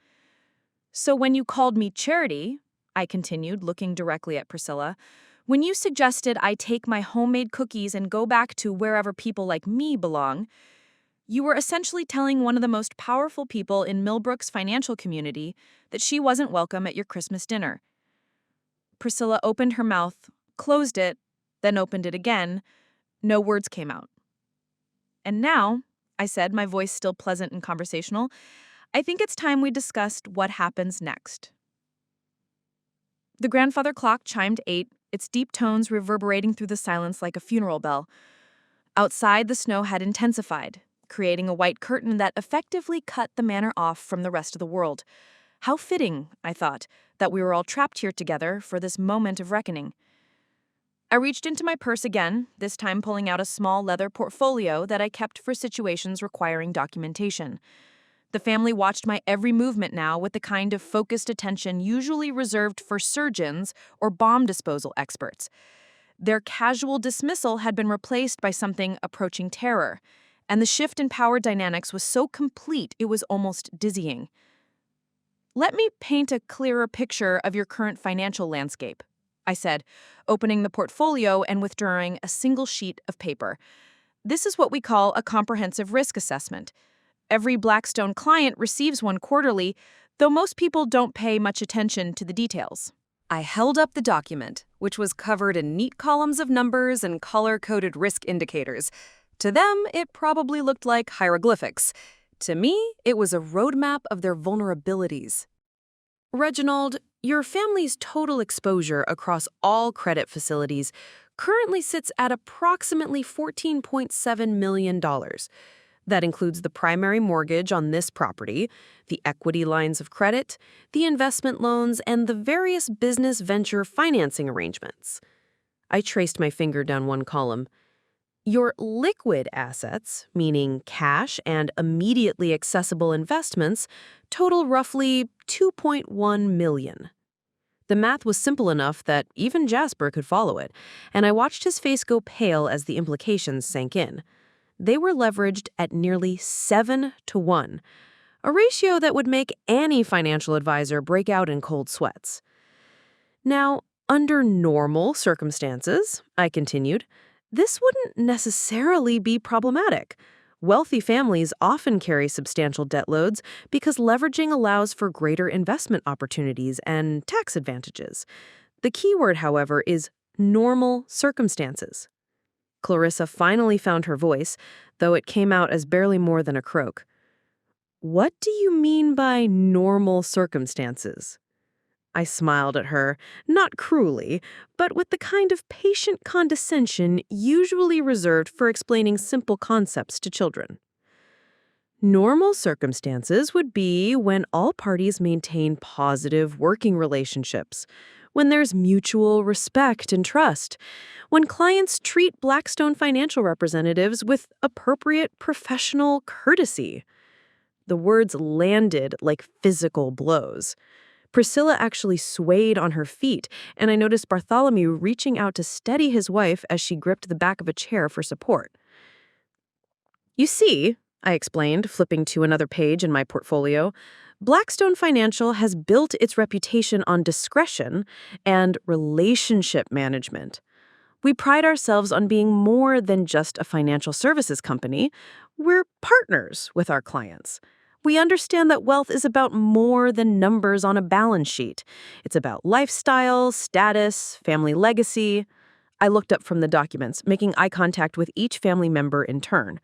So when you called me Charity, I continued, looking directly at Priscilla, when you suggested I take my homemade cookies and go back to wherever people like me belong, you were essentially telling one of the most powerful people in Millbrook's financial community that she wasn't welcome at your Christmas dinner. Priscilla opened her mouth, closed it, then opened it again. No words came out. And now, I said, my voice still pleasant and conversational, I think it's time we discussed what happens next. The grandfather clock chimed 8, its deep tones reverberating through the silence like a funeral bell. Outside, the snow had intensified, creating a white curtain that effectively cut the manor off from the rest of the world. How fitting, I thought, that we were all trapped here together for this moment of reckoning. I reached into my purse again, this time pulling out a small leather portfolio that I kept for situations requiring documentation. The family watched my every movement now with the kind of focused attention usually reserved for surgeons or bomb disposal experts. Their casual dismissal had been replaced by something approaching terror, and the shift in power dynamics was so complete it was almost dizzying. Let me paint a clearer picture of your current financial landscape, I said, opening the portfolio and withdrawing a single sheet of paper. This is what we call a comprehensive risk assessment. Every Blackstone client receives one quarterly, though most people don't pay much attention to the details. I held up the document, which was covered in neat columns of numbers and color-coded risk indicators. To them, it probably looked like hieroglyphics. To me, it was a roadmap of their vulnerabilities. Reginald, your family's total exposure across all credit facilities currently sits at approximately $14.7 million. That includes the primary mortgage on this property, the equity lines of credit, the investment loans, and the various business venture financing arrangements. I traced my finger down one column. Your liquid assets, meaning cash and immediately accessible investments, total roughly $2.1 million. The math was simple enough that even Jasper could follow it, and I watched his face go pale as the implications sank in. They were leveraged at nearly 7-to-1, a ratio that would make any financial advisor break out in cold sweats. Now, under normal circumstances, I continued, this wouldn't necessarily be problematic. Wealthy families often carry substantial debt loads because leveraging allows for greater investment opportunities and tax advantages. The key word, however, is normal circumstances. Clarissa finally found her voice, though it came out as barely more than a croak. What do you mean by normal circumstances? I smiled at her, not cruelly, but with the kind of patient condescension usually reserved for explaining simple concepts to children. Normal circumstances would be when all parties maintain positive working relationships, when there's mutual respect and trust, when clients treat Blackstone financial representatives with appropriate professional courtesy. The words landed like physical blows. Priscilla actually swayed on her feet, and I noticed Bartholomew reaching out to steady his wife as she gripped the back of a chair for support. You see, I explained, flipping to another page in my portfolio, Blackstone Financial has built its reputation on discretion and relationship management. We pride ourselves on being more than just a financial services company. We're partners with our clients. We understand that wealth is about more than numbers on a balance sheet. It's about lifestyle, status, family legacy. I looked up from the documents, making eye contact with each family member in turn.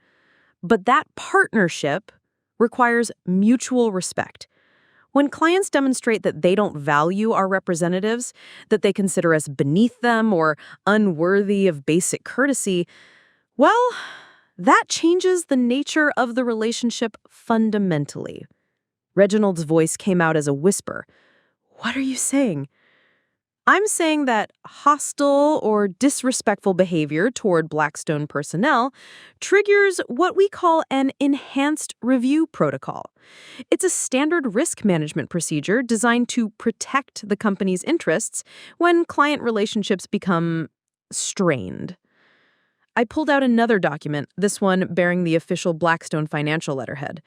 But that partnership requires mutual respect. When clients demonstrate that they don't value our representatives, that they consider us beneath them or unworthy of basic courtesy, well, that changes the nature of the relationship fundamentally. Reginald's voice came out as a whisper. What are you saying? I'm saying that hostile or disrespectful behavior toward Blackstone personnel triggers what we call an enhanced review protocol. It's a standard risk management procedure designed to protect the company's interests when client relationships become strained. I pulled out another document, this one bearing the official Blackstone financial letterhead.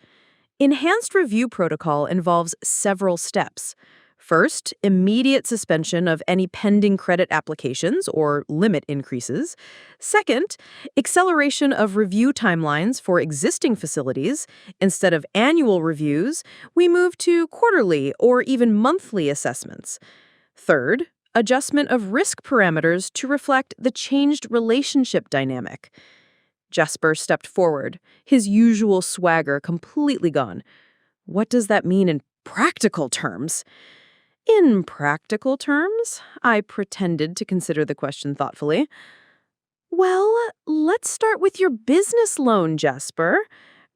Enhanced review protocol involves several steps. First, immediate suspension of any pending credit applications or limit increases. Second, acceleration of review timelines for existing facilities. Instead of annual reviews, we move to quarterly or even monthly assessments. Third, adjustment of risk parameters to reflect the changed relationship dynamic. Jasper stepped forward, his usual swagger completely gone. What does that mean in practical terms? In practical terms, I pretended to consider the question thoughtfully. Well, let's start with your business loan, Jasper.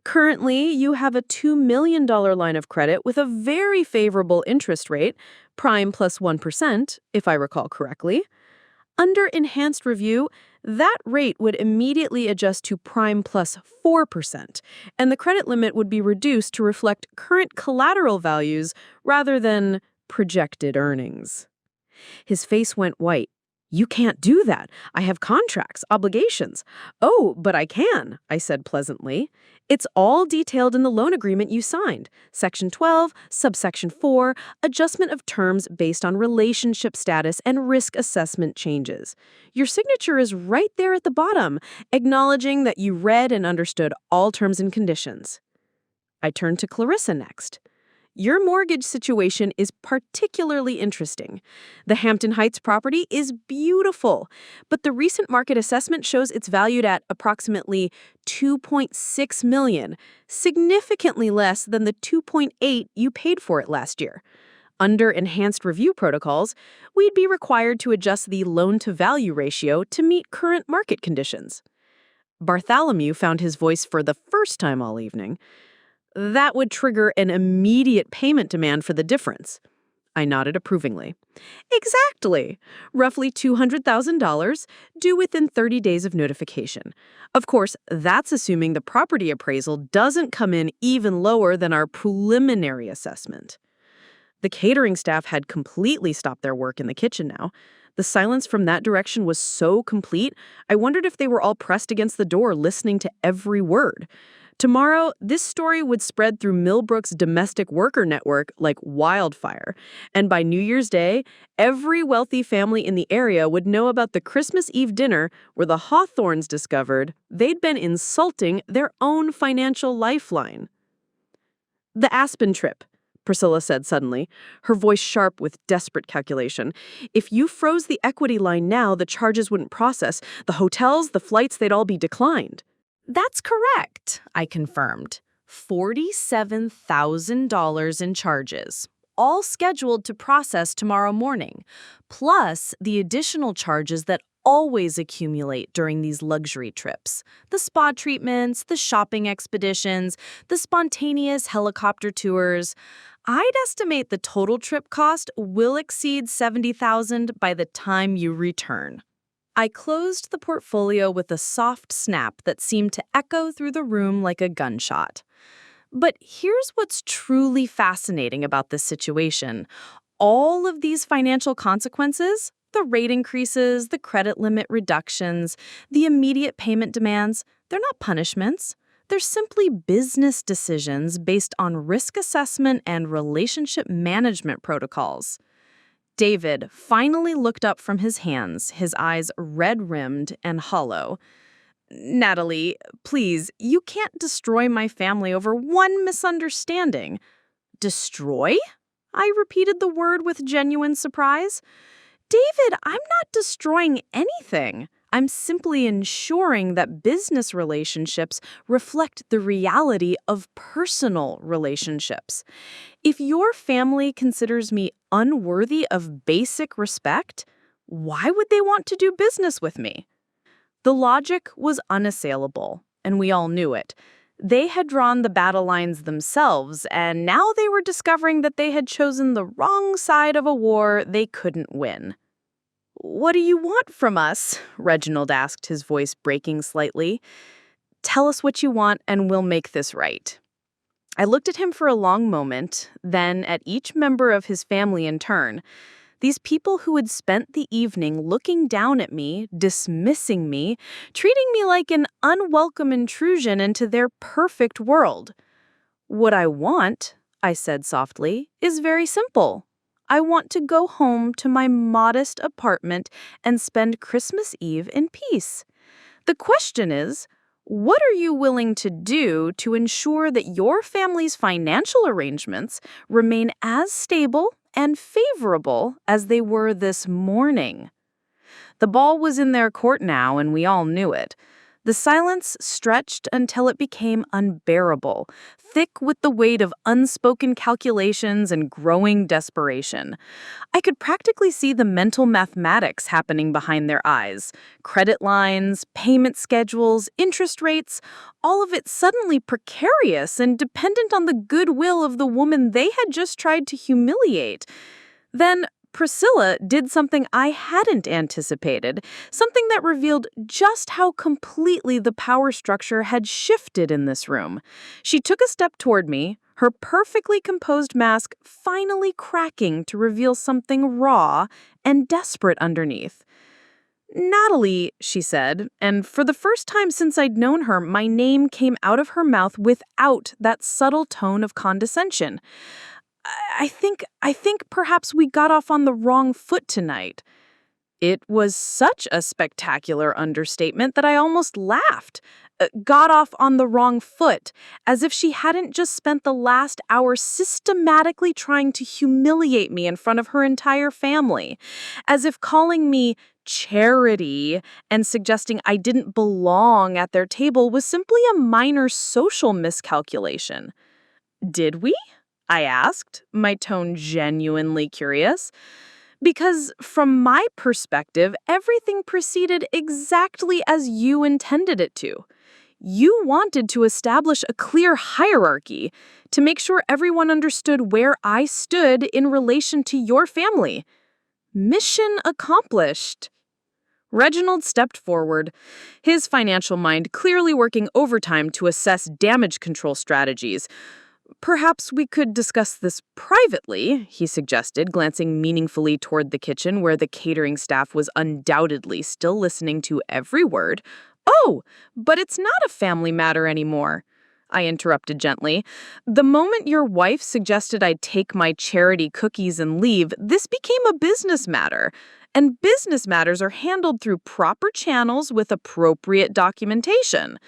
Currently, you have a $2 million line of credit with a very favorable interest rate, prime plus 1%, if I recall correctly. Under enhanced review, that rate would immediately adjust to prime plus 4%, and the credit limit would be reduced to reflect current collateral values rather than projected earnings. His face went white. "You can't do that. I have contracts, obligations." "Oh, but I can," I said pleasantly. "It's all detailed in the loan agreement you signed. Section 12, subsection 4, adjustment of terms based on relationship status and risk assessment changes. Your signature is right there at the bottom, acknowledging that you read and understood all terms and conditions." I turned to Clarissa next. "Your mortgage situation is particularly interesting. The Hampton Heights property is beautiful, but the recent market assessment shows it's valued at approximately $2.6 million, significantly less than the $2.8 you paid for it last year. Under enhanced review protocols, we'd be required to adjust the loan-to-value ratio to meet current market conditions." Bartholomew found his voice for the first time all evening. "That would trigger an immediate payment demand for the difference." I nodded approvingly. "Exactly. Roughly $200,000, due within 30 days of notification. Of course, that's assuming the property appraisal doesn't come in even lower than our preliminary assessment." The catering staff had completely stopped their work in the kitchen now. The silence from that direction was so complete, I wondered if they were all pressed against the door listening to every word. Tomorrow, this story would spread through Millbrook's domestic worker network like wildfire, and by New Year's Day, every wealthy family in the area would know about the Christmas Eve dinner where the Hawthorns discovered they'd been insulting their own financial lifeline. "The Aspen trip," Priscilla said suddenly, her voice sharp with desperate calculation. "If you froze the equity line now, the charges wouldn't process. The hotels, the flights, they'd all be declined." That's correct, I confirmed. $47,000 in charges, all scheduled to process tomorrow morning, plus the additional charges that always accumulate during these luxury trips. The spa treatments, the shopping expeditions, the spontaneous helicopter tours. I'd estimate the total trip cost will exceed $70,000 by the time you return. I closed the portfolio with a soft snap that seemed to echo through the room like a gunshot. But here's what's truly fascinating about this situation. All of these financial consequences, the rate increases, the credit limit reductions, the immediate payment demands, they're not punishments. They're simply business decisions based on risk assessment and relationship management protocols. David finally looked up from his hands, his eyes red-rimmed and hollow. "Natalie, please, you can't destroy my family over one misunderstanding." "Destroy?" I repeated the word with genuine surprise. "David, I'm not destroying anything. I'm simply ensuring that business relationships reflect the reality of personal relationships. If your family considers me unworthy of basic respect, why would they want to do business with me?" The logic was unassailable, and we all knew it. They had drawn the battle lines themselves, and now they were discovering that they had chosen the wrong side of a war they couldn't win. "What do you want from us?" Reginald asked, his voice breaking slightly. "Tell us what you want, and we'll make this right." I looked at him for a long moment, then at each member of his family in turn. These people who had spent the evening looking down at me, dismissing me, treating me like an unwelcome intrusion into their perfect world. "What I want," I said softly, "is very simple. I want to go home to my modest apartment and spend Christmas Eve in peace. The question is, what are you willing to do to ensure that your family's financial arrangements remain as stable and favorable as they were this morning?" The ball was in their court now, and we all knew it. The silence stretched until it became unbearable, thick with the weight of unspoken calculations and growing desperation. I could practically see the mental mathematics happening behind their eyes. Credit lines, payment schedules, interest rates, all of it suddenly precarious and dependent on the goodwill of the woman they had just tried to humiliate. Then Priscilla did something I hadn't anticipated, something that revealed just how completely the power structure had shifted in this room. She took a step toward me, her perfectly composed mask finally cracking to reveal something raw and desperate underneath. Natalie, she said, and for the first time since I'd known her, my name came out of her mouth without that subtle tone of condescension. I think perhaps we got off on the wrong foot tonight. It was such a spectacular understatement that I almost laughed. Got off on the wrong foot, as if she hadn't just spent the last hour systematically trying to humiliate me in front of her entire family. As if calling me charity and suggesting I didn't belong at their table was simply a minor social miscalculation. Did we? I asked, my tone genuinely curious. Because from my perspective, everything proceeded exactly as you intended it to. You wanted to establish a clear hierarchy to make sure everyone understood where I stood in relation to your family. Mission accomplished. Reginald stepped forward, his financial mind clearly working overtime to assess damage control strategies. Perhaps we could discuss this privately, he suggested, glancing meaningfully toward the kitchen where the catering staff was undoubtedly still listening to every word. Oh, but it's not a family matter anymore, I interrupted gently. The moment your wife suggested I take my charity cookies and leave, this became a business matter. And business matters are handled through proper channels with appropriate documentation.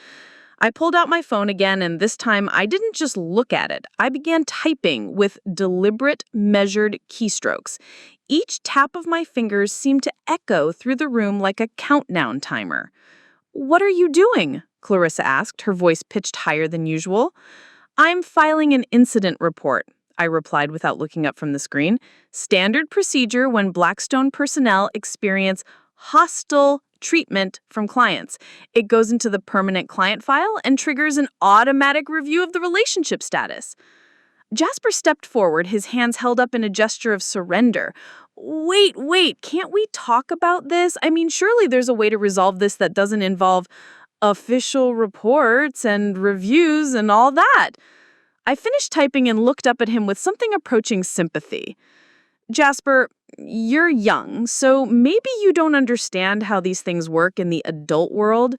I pulled out my phone again, and this time I didn't just look at it. I began typing with deliberate, measured keystrokes. Each tap of my fingers seemed to echo through the room like a countdown timer. "What are you doing?" Clarissa asked, her voice pitched higher than usual. "I'm filing an incident report," I replied without looking up from the screen. "Standard procedure when Blackstone personnel experience hostile treatment from clients. It goes into the permanent client file and triggers an automatic review of the relationship status." Jasper stepped forward, his hands held up in a gesture of surrender. Wait, can't we talk about this? I mean, surely there's a way to resolve this that doesn't involve official reports and reviews and all that. I finished typing and looked up at him with something approaching sympathy. "Jasper, you're young, so maybe you don't understand how these things work in the adult world.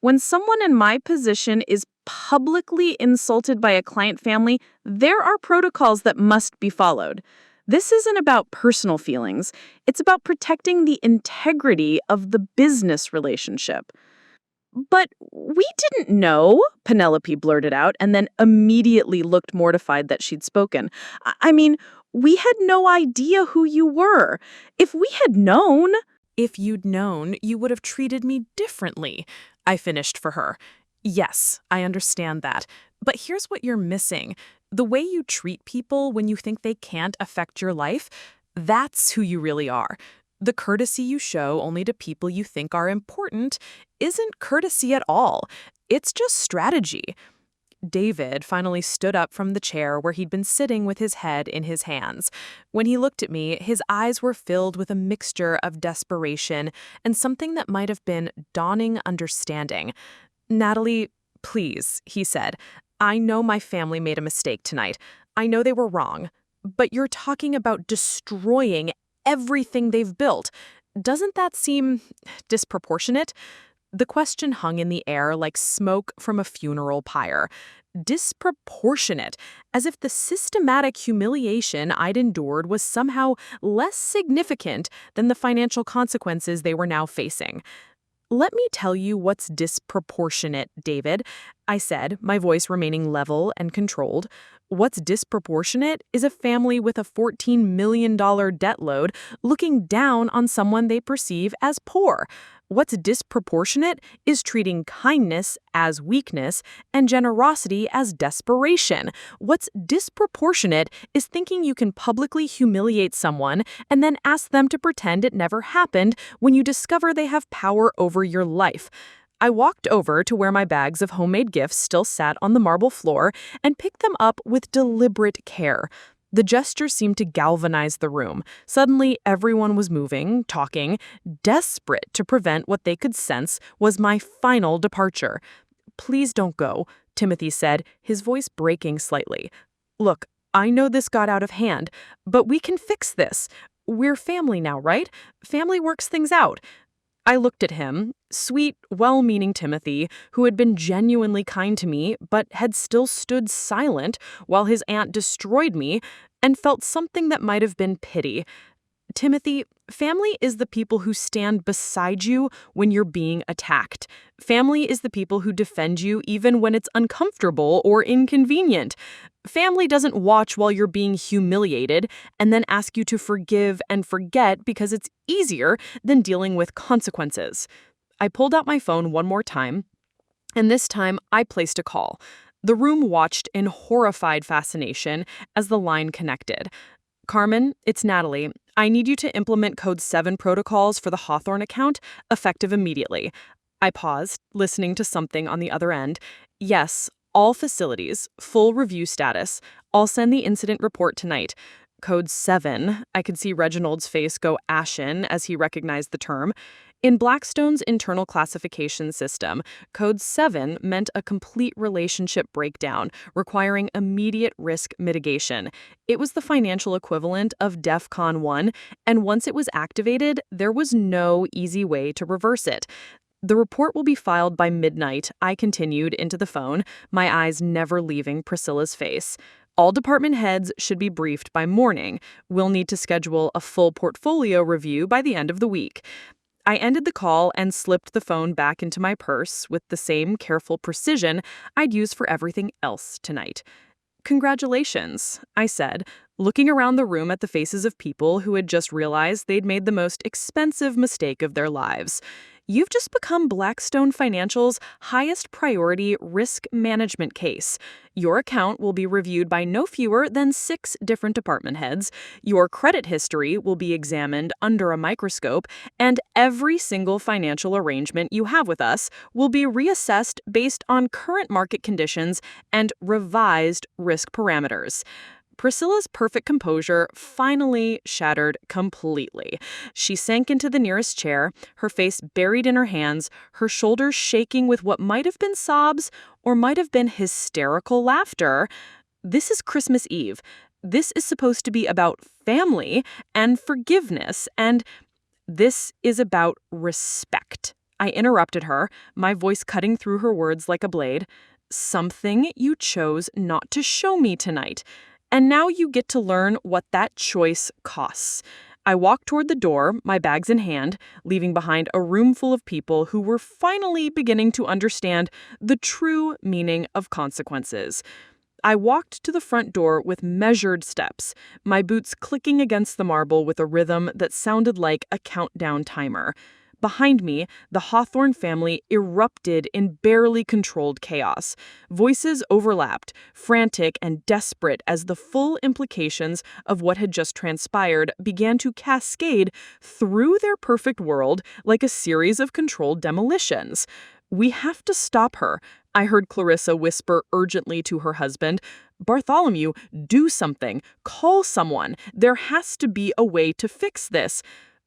When someone in my position is publicly insulted by a client family, there are protocols that must be followed. This isn't about personal feelings. It's about protecting the integrity of the business relationship." "But we didn't know," Penelope blurted out, and then immediately looked mortified that she'd spoken. I mean, we had no idea who you were. If we had known..." "If you'd known, you would have treated me differently," I finished for her. "Yes, I understand that. But here's what you're missing. The way you treat people when you think they can't affect your life, that's who you really are. The courtesy you show only to people you think are important isn't courtesy at all. It's just strategy." David finally stood up from the chair where he'd been sitting with his head in his hands. When he looked at me, his eyes were filled with a mixture of desperation and something that might have been dawning understanding. "Natalie, please," he said. "I know my family made a mistake tonight. I know they were wrong. But you're talking about destroying everything they've built. Doesn't that seem disproportionate?" The question hung in the air like smoke from a funeral pyre. Disproportionate, as if the systematic humiliation I'd endured was somehow less significant than the financial consequences they were now facing. "Let me tell you what's disproportionate, David," I said, my voice remaining level and controlled. "What's disproportionate is a family with a $14 million debt load looking down on someone they perceive as poor. What's disproportionate is treating kindness as weakness and generosity as desperation. What's disproportionate is thinking you can publicly humiliate someone and then ask them to pretend it never happened when you discover they have power over your life." I walked over to where my bags of homemade gifts still sat on the marble floor and picked them up with deliberate care. The gesture seemed to galvanize the room. Suddenly, everyone was moving, talking, desperate to prevent what they could sense was my final departure. "Please don't go," Timothy said, his voice breaking slightly. "Look, I know this got out of hand, but we can fix this. We're family now, right? Family works things out. I looked at him, sweet, well-meaning Timothy, who had been genuinely kind to me, but had still stood silent while his aunt destroyed me, and felt something that might have been pity. Timothy, family is the people who stand beside you when you're being attacked. Family is the people who defend you even when it's uncomfortable or inconvenient. Family doesn't watch while you're being humiliated and then ask you to forgive and forget because it's easier than dealing with consequences. I pulled out my phone one more time, and this time I placed a call. The room watched in horrified fascination as the line connected. Carmen, it's Natalie. I need you to implement Code 7 protocols for the Hawthorne account, effective immediately. I paused, listening to something on the other end. Yes, all facilities, full review status. I'll send the incident report tonight. Code 7, I could see Reginald's face go ashen as he recognized the term. In Blackstone's internal classification system, Code 7 meant a complete relationship breakdown, requiring immediate risk mitigation. It was the financial equivalent of DEFCON 1, and once it was activated, there was no easy way to reverse it. The report will be filed by midnight, I continued into the phone, my eyes never leaving Priscilla's face. All department heads should be briefed by morning. We'll need to schedule a full portfolio review by the end of the week. I ended the call and slipped the phone back into my purse with the same careful precision I'd use for everything else tonight. Congratulations, I said, looking around the room at the faces of people who had just realized they'd made the most expensive mistake of their lives. You've just become Blackstone Financial's highest priority risk management case. Your account will be reviewed by no fewer than 6 different department heads. Your credit history will be examined under a microscope, and every single financial arrangement you have with us will be reassessed based on current market conditions and revised risk parameters. Priscilla's perfect composure finally shattered completely. She sank into the nearest chair, her face buried in her hands, her shoulders shaking with what might have been sobs or might have been hysterical laughter. This is Christmas Eve. This is supposed to be about family and forgiveness, and this is about respect. I interrupted her, my voice cutting through her words like a blade. Something you chose not to show me tonight. And now you get to learn what that choice costs. I walked toward the door, my bags in hand, leaving behind a room full of people who were finally beginning to understand the true meaning of consequences. I walked to the front door with measured steps, my boots clicking against the marble with a rhythm that sounded like a countdown timer. Behind me, the Hawthorne family erupted in barely controlled chaos. Voices overlapped, frantic and desperate as the full implications of what had just transpired began to cascade through their perfect world like a series of controlled demolitions. "We have to stop her," I heard Clarissa whisper urgently to her husband. "Bartholomew, do something. Call someone. There has to be a way to fix this."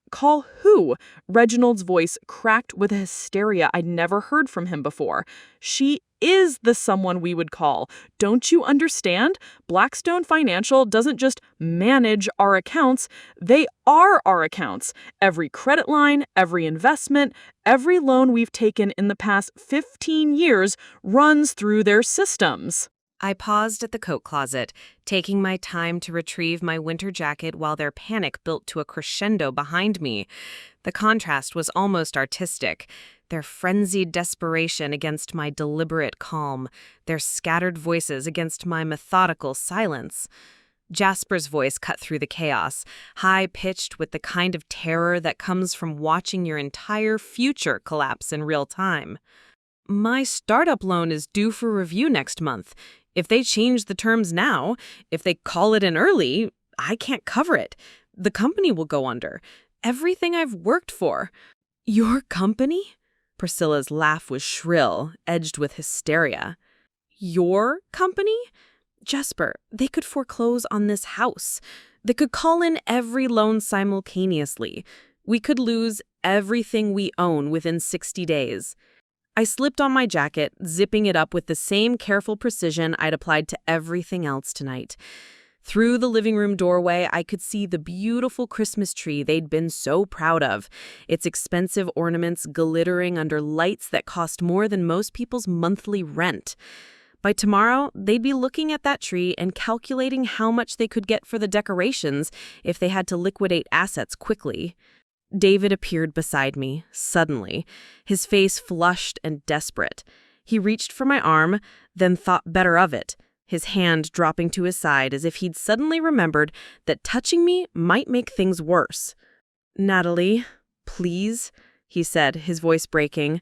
"Call who?" Reginald's voice cracked with a hysteria I'd never heard from him before. "She is the someone we would call. Don't you understand? Blackstone Financial doesn't just manage our accounts. They are our accounts. Every credit line, every investment, every loan we've taken in the past 15 years runs through their systems." I paused at the coat closet, taking my time to retrieve my winter jacket while their panic built to a crescendo behind me. The contrast was almost artistic. Their frenzied desperation against my deliberate calm, their scattered voices against my methodical silence. Jasper's voice cut through the chaos, high-pitched with the kind of terror that comes from watching your entire future collapse in real time. "My startup loan is due for review next month. If they change the terms now, if they call it in early, I can't cover it. The company will go under. Everything I've worked for." "Your company?" Priscilla's laugh was shrill, edged with hysteria. "Your company? Jasper, they could foreclose on this house. They could call in every loan simultaneously. We could lose everything we own within 60 days. I slipped on my jacket, zipping it up with the same careful precision I'd applied to everything else tonight. Through the living room doorway, I could see the beautiful Christmas tree they'd been so proud of, its expensive ornaments glittering under lights that cost more than most people's monthly rent. By tomorrow, they'd be looking at that tree and calculating how much they could get for the decorations if they had to liquidate assets quickly. David appeared beside me, suddenly, his face flushed and desperate. He reached for my arm, then thought better of it, his hand dropping to his side as if he'd suddenly remembered that touching me might make things worse. "Natalie, please," he said, his voice breaking.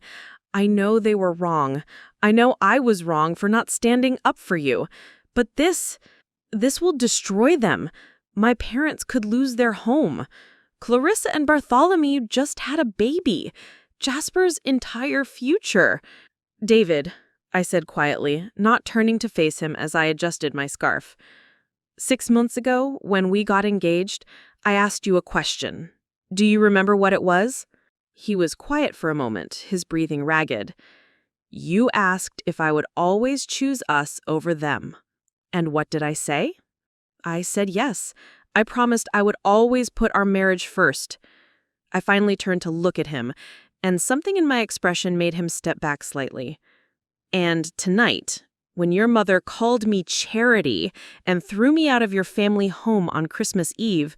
"I know they were wrong. I know I was wrong for not standing up for you. But this will destroy them. My parents could lose their home. Clarissa and Bartholomew just had a baby. Jasper's entire future." "David," I said quietly, not turning to face him as I adjusted my scarf. "6 months ago, when we got engaged, I asked you a question. Do you remember what it was?" He was quiet for a moment, his breathing ragged. "You asked if I would always choose us over them. And what did I say?" I said yes. I promised I would always put our marriage first. I finally turned to look at him, and something in my expression made him step back slightly. "And tonight, when your mother called me charity and threw me out of your family home on Christmas Eve,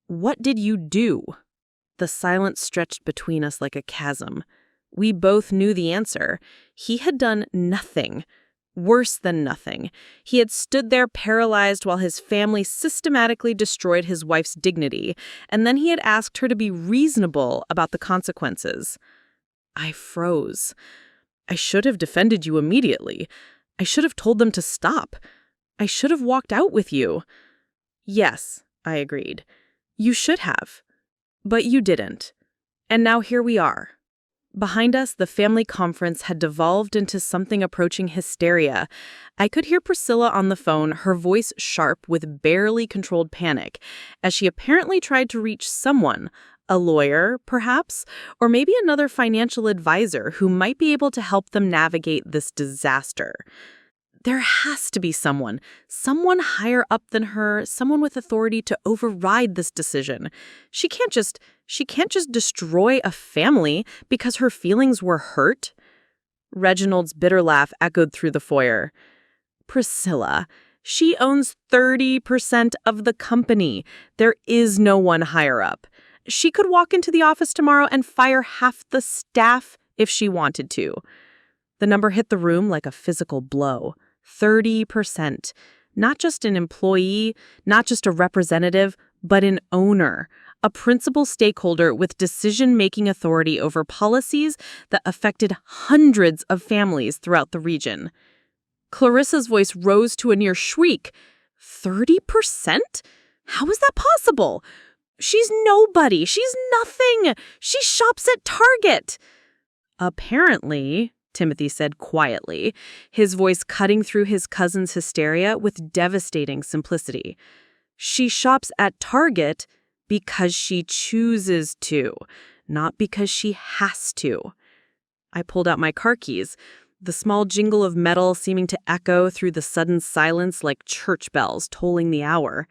what did you do?" The silence stretched between us like a chasm. We both knew the answer. He had done nothing. Worse than nothing. He had stood there paralyzed while his family systematically destroyed his wife's dignity, and then he had asked her to be reasonable about the consequences. I froze. I should have defended you immediately. I should have told them to stop. I should have walked out with you. "Yes," I agreed. "You should have. But you didn't. And now here we are." Behind us, the family conference had devolved into something approaching hysteria. I could hear Priscilla on the phone, her voice sharp with barely controlled panic, as she apparently tried to reach someone, a lawyer, perhaps, or maybe another financial advisor who might be able to help them navigate this disaster. There has to be someone higher up than her, someone with authority to override this decision. She can't just destroy a family because her feelings were hurt. Reginald's bitter laugh echoed through the foyer. "Priscilla, she owns 30% of the company. There is no one higher up. She could walk into the office tomorrow and fire half the staff if she wanted to." The number hit the room like a physical blow. 30%. Not just an employee, not just a representative, but an owner, a principal stakeholder with decision-making authority over policies that affected hundreds of families throughout the region. Clarissa's voice rose to a near shriek. 30%? How is that possible? She's nobody. She's nothing. She shops at Target. "Apparently," Timothy said quietly, his voice cutting through his cousin's hysteria with devastating simplicity. "She shops at Target because she chooses to, not because she has to." I pulled out my car keys, the small jingle of metal seeming to echo through the sudden silence like church bells tolling the hour.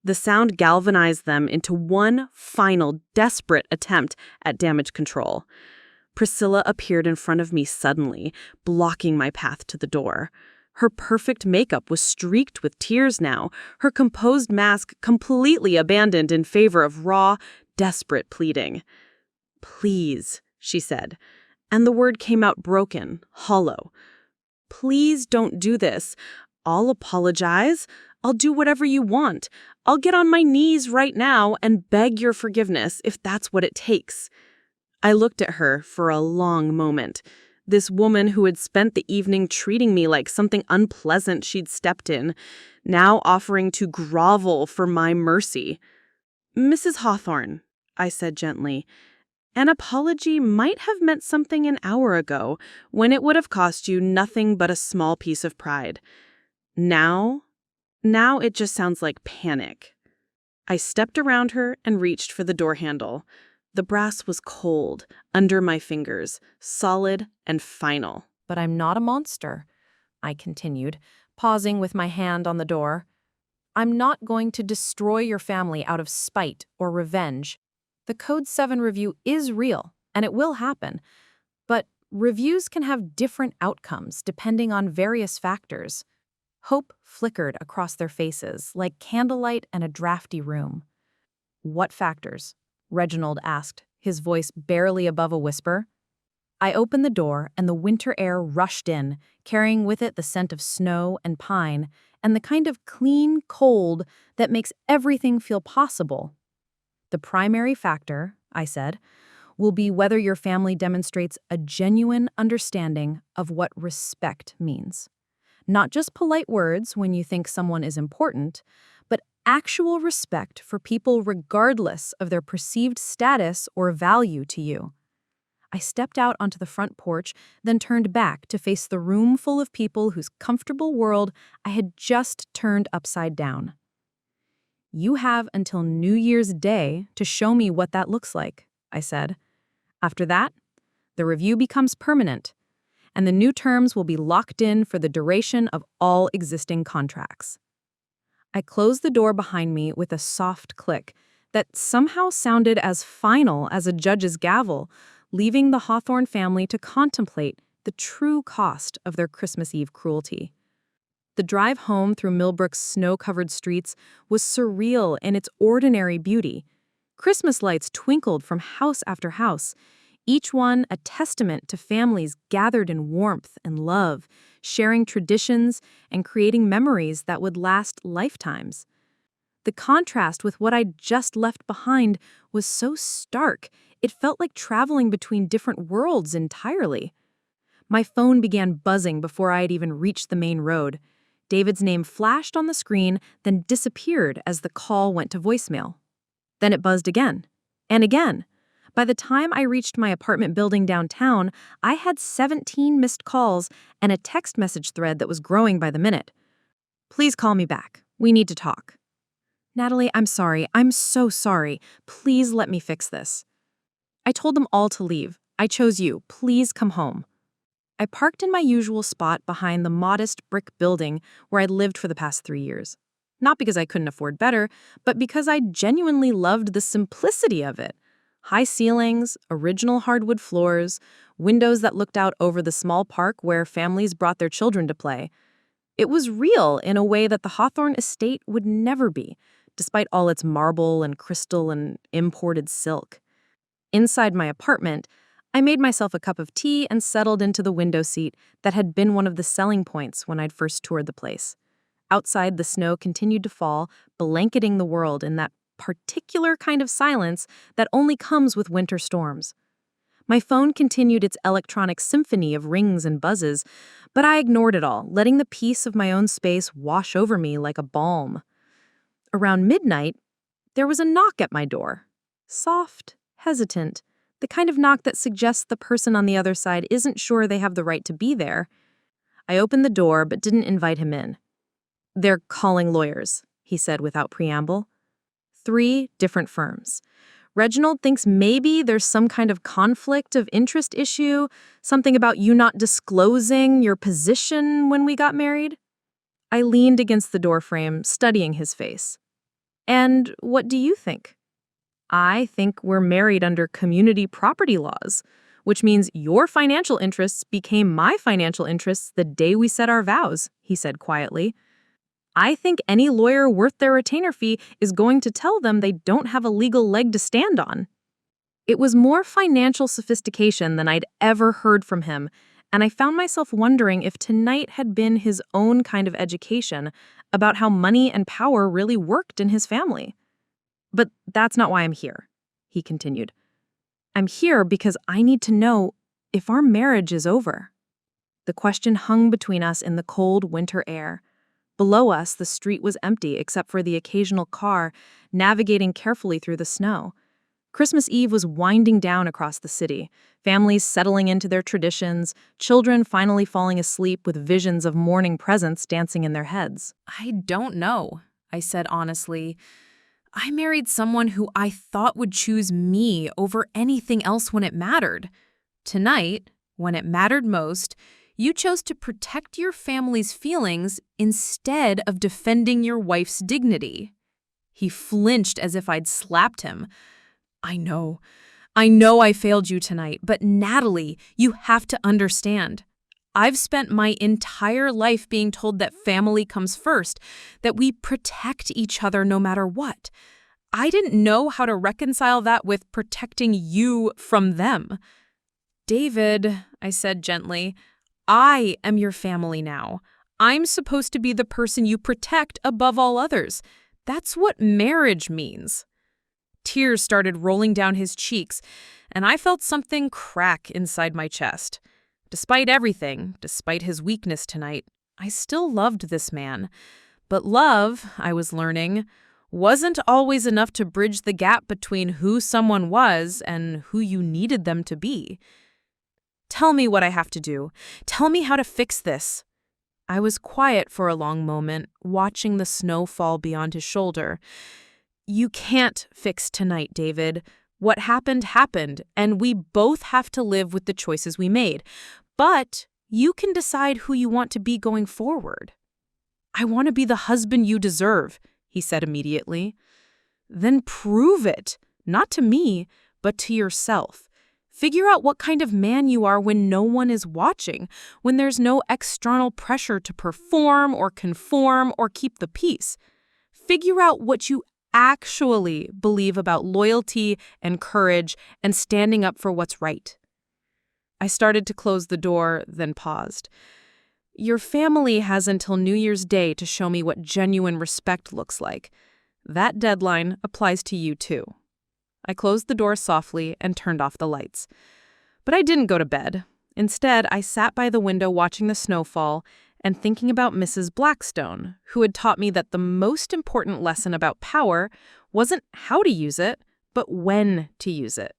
The sound galvanized them into one final, desperate attempt at damage control. Priscilla appeared in front of me suddenly, blocking my path to the door. Her perfect makeup was streaked with tears now, her composed mask completely abandoned in favor of raw, desperate pleading. "Please," she said, and the word came out broken, hollow. "Please don't do this. I'll apologize. I'll do whatever you want. I'll get on my knees right now and beg your forgiveness if that's what it takes." I looked at her for a long moment. This woman who had spent the evening treating me like something unpleasant she'd stepped in, now offering to grovel for my mercy. "Mrs. Hawthorne," I said gently, "an apology might have meant something an hour ago, when it would have cost you nothing but a small piece of pride. Now it just sounds like panic." I stepped around her and reached for the door handle. The brass was cold, under my fingers, solid and final. "But I'm not a monster," I continued, pausing with my hand on the door. I'm not going to destroy your family out of spite or revenge. The Code 7 review is real, and it will happen. But reviews can have different outcomes depending on various factors. Hope flickered across their faces like candlelight in a drafty room. What factors? Reginald asked, his voice barely above a whisper. I opened the door and the winter air rushed in, carrying with it the scent of snow and pine and the kind of clean cold that makes everything feel possible. The primary factor, I said, will be whether your family demonstrates a genuine understanding of what respect means. Not just polite words when you think someone is important, but actual respect for people regardless of their perceived status or value to you. I stepped out onto the front porch, then turned back to face the room full of people whose comfortable world I had just turned upside down. You have until New Year's Day to show me what that looks like, I said. After that, the review becomes permanent, and the new terms will be locked in for the duration of all existing contracts. I closed the door behind me with a soft click that somehow sounded as final as a judge's gavel, leaving the Hawthorne family to contemplate the true cost of their Christmas Eve cruelty. The drive home through Millbrook's snow-covered streets was surreal in its ordinary beauty. Christmas lights twinkled from house after house, each one a testament to families gathered in warmth and love, sharing traditions and creating memories that would last lifetimes. The contrast with what I'd just left behind was so stark, it felt like traveling between different worlds entirely. My phone began buzzing before I had even reached the main road. David's name flashed on the screen, then disappeared as the call went to voicemail. Then it buzzed again, and again. By the time I reached my apartment building downtown, I had 17 missed calls and a text message thread that was growing by the minute. Please call me back. We need to talk. Natalie, I'm sorry. I'm so sorry. Please let me fix this. I told them all to leave. I chose you. Please come home. I parked in my usual spot behind the modest brick building where I'd lived for the past 3 years. Not because I couldn't afford better, but because I genuinely loved the simplicity of it. High ceilings, original hardwood floors, windows that looked out over the small park where families brought their children to play. It was real in a way that the Hawthorne estate would never be, despite all its marble and crystal and imported silk. Inside my apartment, I made myself a cup of tea and settled into the window seat that had been one of the selling points when I'd first toured the place. Outside, the snow continued to fall, blanketing the world in that particular kind of silence that only comes with winter storms. My phone continued its electronic symphony of rings and buzzes, but I ignored it all, letting the peace of my own space wash over me like a balm. Around midnight, there was a knock at my door. Soft, hesitant, the kind of knock that suggests the person on the other side isn't sure they have the right to be there. I opened the door but didn't invite him in. They're calling lawyers, he said without preamble. 3 different firms. Reginald thinks maybe there's some kind of conflict of interest issue, something about you not disclosing your position when we got married. I leaned against the doorframe, studying his face. And what do you think? I think we're married under community property laws, which means your financial interests became my financial interests the day we said our vows, he said quietly. I think any lawyer worth their retainer fee is going to tell them they don't have a legal leg to stand on. It was more financial sophistication than I'd ever heard from him, and I found myself wondering if tonight had been his own kind of education about how money and power really worked in his family. But that's not why I'm here, he continued. I'm here because I need to know if our marriage is over. The question hung between us in the cold winter air. Below us, the street was empty except for the occasional car navigating carefully through the snow. Christmas Eve was winding down across the city, families settling into their traditions, children finally falling asleep with visions of morning presents dancing in their heads. I don't know, I said honestly. I married someone who I thought would choose me over anything else when it mattered. Tonight, when it mattered most, You chose to protect your family's feelings instead of defending your wife's dignity. He flinched as if I'd slapped him. I know I failed you tonight, but Natalie, you have to understand. I've spent my entire life being told that family comes first, that we protect each other no matter what. I didn't know how to reconcile that with protecting you from them. David, I said gently, I am your family now. I'm supposed to be the person you protect above all others. That's what marriage means. Tears started rolling down his cheeks, and I felt something crack inside my chest. Despite everything, despite his weakness tonight, I still loved this man. But love, I was learning, wasn't always enough to bridge the gap between who someone was and who you needed them to be. Tell me what I have to do. Tell me how to fix this. I was quiet for a long moment, watching the snow fall beyond his shoulder. You can't fix tonight, David. What happened, happened, and we both have to live with the choices we made. But you can decide who you want to be going forward. I want to be the husband you deserve, he said immediately. Then prove it, not to me, but to yourself. Figure out what kind of man you are when no one is watching, when there's no external pressure to perform or conform or keep the peace. Figure out what you actually believe about loyalty and courage and standing up for what's right. I started to close the door, then paused. Your family has until New Year's Day to show me what genuine respect looks like. That deadline applies to you too. I closed the door softly and turned off the lights. But I didn't go to bed. Instead, I sat by the window watching the snow fall and thinking about Mrs. Blackstone, who had taught me that the most important lesson about power wasn't how to use it, but when to use it.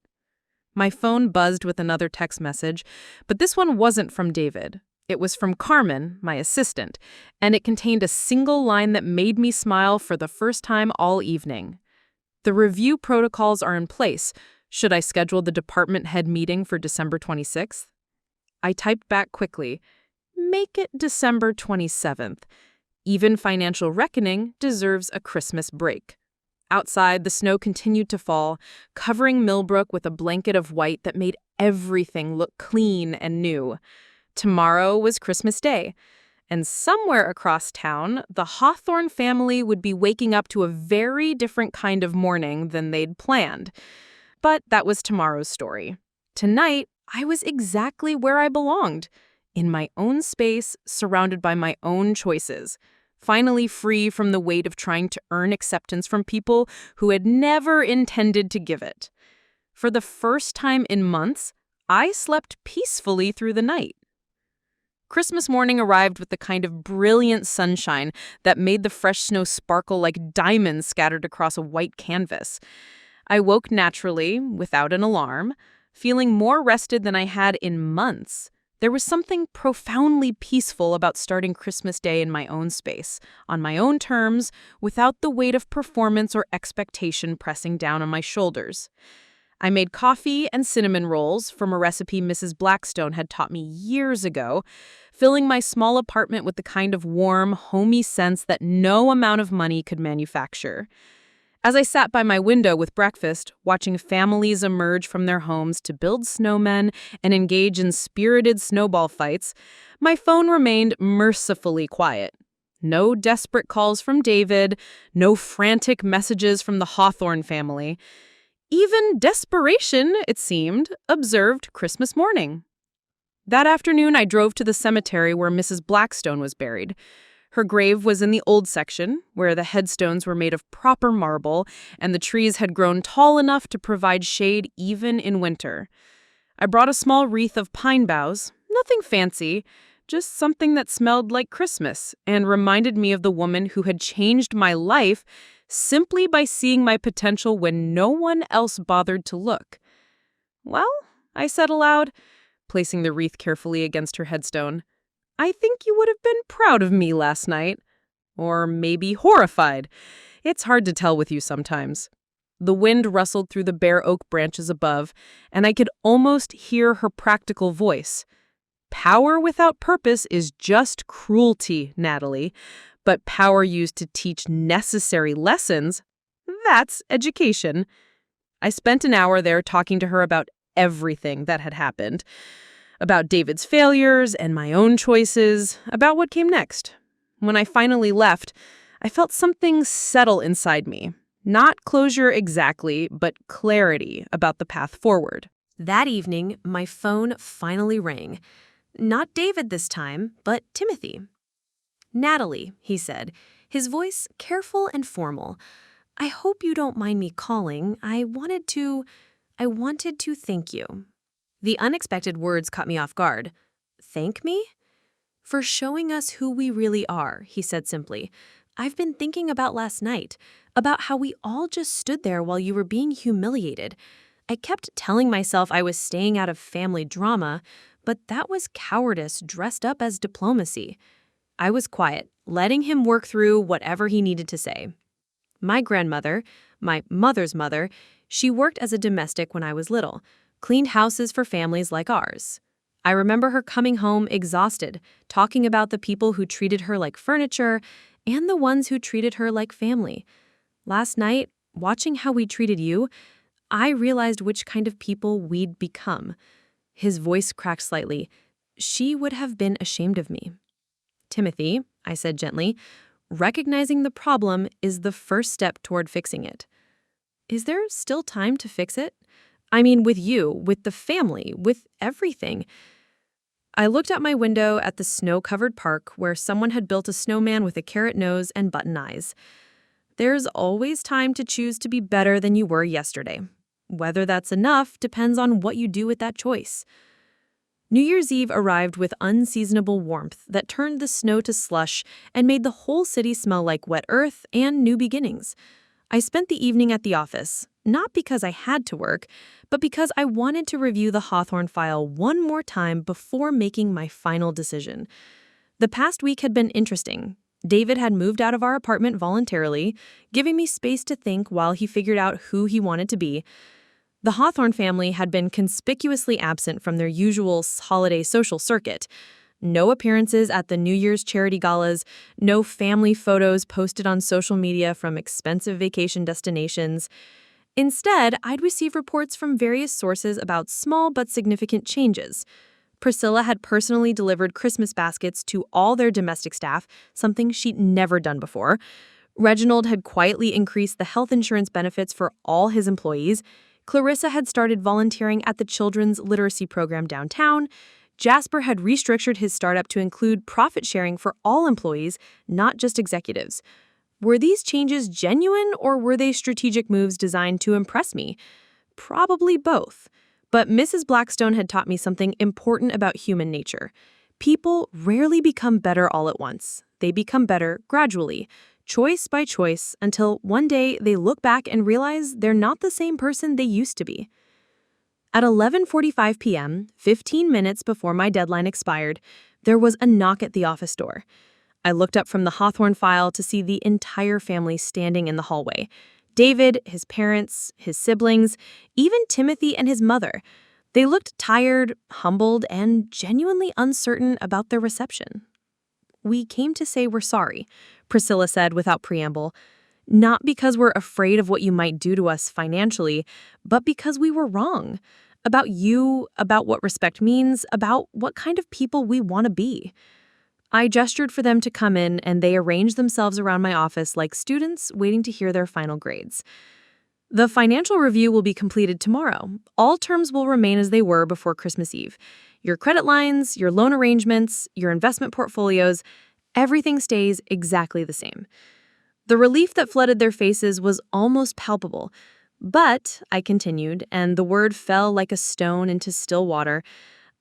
My phone buzzed with another text message, but this one wasn't from David. It was from Carmen, my assistant, and it contained a single line that made me smile for the first time all evening. The review protocols are in place. Should I schedule the department head meeting for December 26th? I typed back quickly, make it December 27th. Even financial reckoning deserves a Christmas break. Outside, the snow continued to fall, covering Millbrook with a blanket of white that made everything look clean and new. Tomorrow was Christmas Day, and somewhere across town, the Hawthorne family would be waking up to a very different kind of morning than they'd planned. But that was tomorrow's story. Tonight, I was exactly where I belonged, in my own space, surrounded by my own choices, finally free from the weight of trying to earn acceptance from people who had never intended to give it. For the first time in months, I slept peacefully through the night. Christmas morning arrived with the kind of brilliant sunshine that made the fresh snow sparkle like diamonds scattered across a white canvas. I woke naturally, without an alarm, feeling more rested than I had in months. There was something profoundly peaceful about starting Christmas Day in my own space, on my own terms, without the weight of performance or expectation pressing down on my shoulders. I made coffee and cinnamon rolls from a recipe Mrs. Blackstone had taught me years ago, filling my small apartment with the kind of warm, homey sense that no amount of money could manufacture. As I sat by my window with breakfast, watching families emerge from their homes to build snowmen and engage in spirited snowball fights, my phone remained mercifully quiet. No desperate calls from David, no frantic messages from the Hawthorne family. Even desperation, it seemed, observed Christmas morning. That afternoon, I drove to the cemetery where Mrs. Blackstone was buried. Her grave was in the old section, where the headstones were made of proper marble and the trees had grown tall enough to provide shade even in winter. I brought a small wreath of pine boughs, nothing fancy, just something that smelled like Christmas and reminded me of the woman who had changed my life simply by seeing my potential when no one else bothered to look. Well, I said aloud, placing the wreath carefully against her headstone, I think you would have been proud of me last night. Or maybe horrified. It's hard to tell with you sometimes. The wind rustled through the bare oak branches above, and I could almost hear her practical voice. Power without purpose is just cruelty, Natalie. But power used to teach necessary lessons, that's education. I spent an hour there talking to her about everything that had happened, about David's failures and my own choices, about what came next. When I finally left, I felt something settle inside me. Not closure exactly, but clarity about the path forward. That evening, my phone finally rang. Not David this time, but Timothy. "Natalie," he said, his voice careful and formal. "I hope you don't mind me calling. I wanted to thank you." The unexpected words caught me off guard. "Thank me?" "For showing us who we really are," he said simply. "I've been thinking about last night, about how we all just stood there while you were being humiliated. I kept telling myself I was staying out of family drama, but that was cowardice dressed up as diplomacy." I was quiet, letting him work through whatever he needed to say. My grandmother, my mother's mother, she worked as a domestic when I was little, cleaned houses for families like ours. I remember her coming home exhausted, talking about the people who treated her like furniture and the ones who treated her like family. Last night, watching how we treated you, I realized which kind of people we'd become. His voice cracked slightly. "She would have been ashamed of me." "Timothy," I said gently, "recognizing the problem is the first step toward fixing it." "Is there still time to fix it? I mean, with you, with the family, with everything." I looked out my window at the snow-covered park where someone had built a snowman with a carrot nose and button eyes. There's always time to choose to be better than you were yesterday. Whether that's enough depends on what you do with that choice. New Year's Eve arrived with unseasonable warmth that turned the snow to slush and made the whole city smell like wet earth and new beginnings. I spent the evening at the office, not because I had to work, but because I wanted to review the Hawthorne file one more time before making my final decision. The past week had been interesting. David had moved out of our apartment voluntarily, giving me space to think while he figured out who he wanted to be. The Hawthorne family had been conspicuously absent from their usual holiday social circuit. No appearances at the New Year's charity galas, no family photos posted on social media from expensive vacation destinations. Instead, I'd receive reports from various sources about small but significant changes. Priscilla had personally delivered Christmas baskets to all their domestic staff, something she'd never done before. Reginald had quietly increased the health insurance benefits for all his employees. Clarissa had started volunteering at the children's literacy program downtown. Jasper had restructured his startup to include profit sharing for all employees, not just executives. Were these changes genuine, or were they strategic moves designed to impress me? Probably both. But Mrs. Blackstone had taught me something important about human nature. People rarely become better all at once. They become better gradually, choice by choice, until one day they look back and realize they're not the same person they used to be. At 11:45 p.m., 15 minutes before my deadline expired, there was a knock at the office door. I looked up from the Hawthorne file to see the entire family standing in the hallway. David, his parents, his siblings, even Timothy and his mother. They looked tired, humbled, and genuinely uncertain about their reception. "We came to say we're sorry," Priscilla said without preamble. "Not because we're afraid of what you might do to us financially, but because we were wrong. About you, about what respect means, about what kind of people we want to be." I gestured for them to come in, and they arranged themselves around my office like students waiting to hear their final grades. "The financial review will be completed tomorrow. All terms will remain as they were before Christmas Eve. Your credit lines, your loan arrangements, your investment portfolios, everything stays exactly the same." The relief that flooded their faces was almost palpable. "But," I continued, and the word fell like a stone into still water,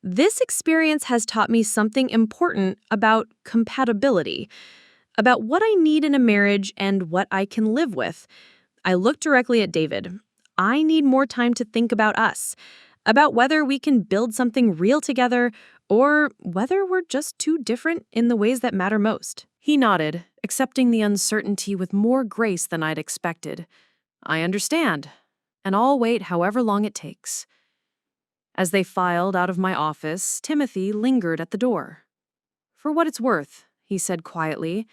"this experience has taught me something important about compatibility, about what I need in a marriage and what I can live with." I looked directly at David. "I need more time to think about us, about whether we can build something real together or whether we're just too different in the ways that matter most." He nodded, accepting the uncertainty with more grace than I'd expected. "I understand, and I'll wait however long it takes." As they filed out of my office, Timothy lingered at the door. "For what it's worth," he said quietly,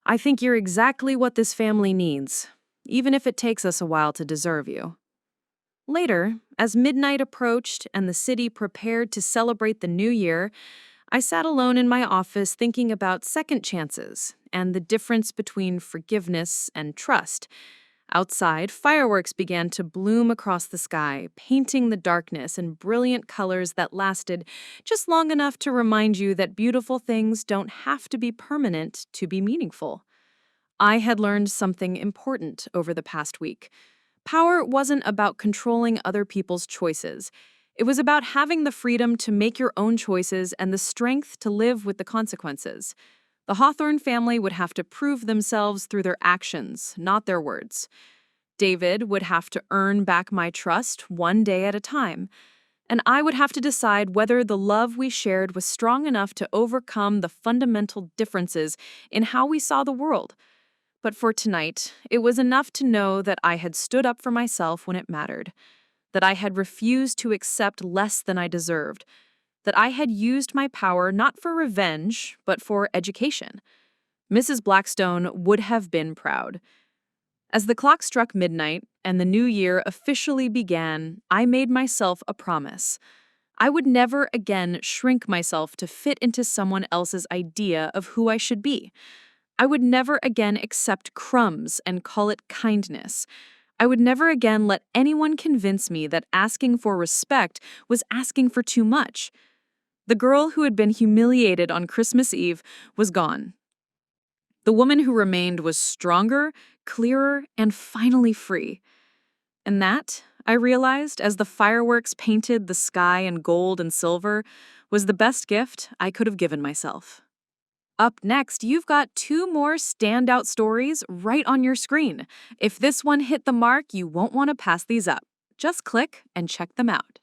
"I think you're exactly what this family needs, even if it takes us a while to deserve you." Later, as midnight approached and the city prepared to celebrate the new year, I sat alone in my office thinking about second chances and the difference between forgiveness and trust. Outside, fireworks began to bloom across the sky, painting the darkness in brilliant colors that lasted just long enough to remind you that beautiful things don't have to be permanent to be meaningful. I had learned something important over the past week. Power wasn't about controlling other people's choices. It was about having the freedom to make your own choices and the strength to live with the consequences. The Hawthorne family would have to prove themselves through their actions, not their words. David would have to earn back my trust one day at a time. And I would have to decide whether the love we shared was strong enough to overcome the fundamental differences in how we saw the world. But for tonight, it was enough to know that I had stood up for myself when it mattered, that I had refused to accept less than I deserved, that I had used my power not for revenge, but for education. Mrs. Blackstone would have been proud. As the clock struck midnight and the new year officially began, I made myself a promise. I would never again shrink myself to fit into someone else's idea of who I should be. I would never again accept crumbs and call it kindness. I would never again let anyone convince me that asking for respect was asking for too much. The girl who had been humiliated on Christmas Eve was gone. The woman who remained was stronger, clearer, and finally free. And that, I realized as the fireworks painted the sky in gold and silver, was the best gift I could have given myself. Up next, you've got 2 more standout stories right on your screen. If this one hit the mark, you won't want to pass these up. Just click and check them out.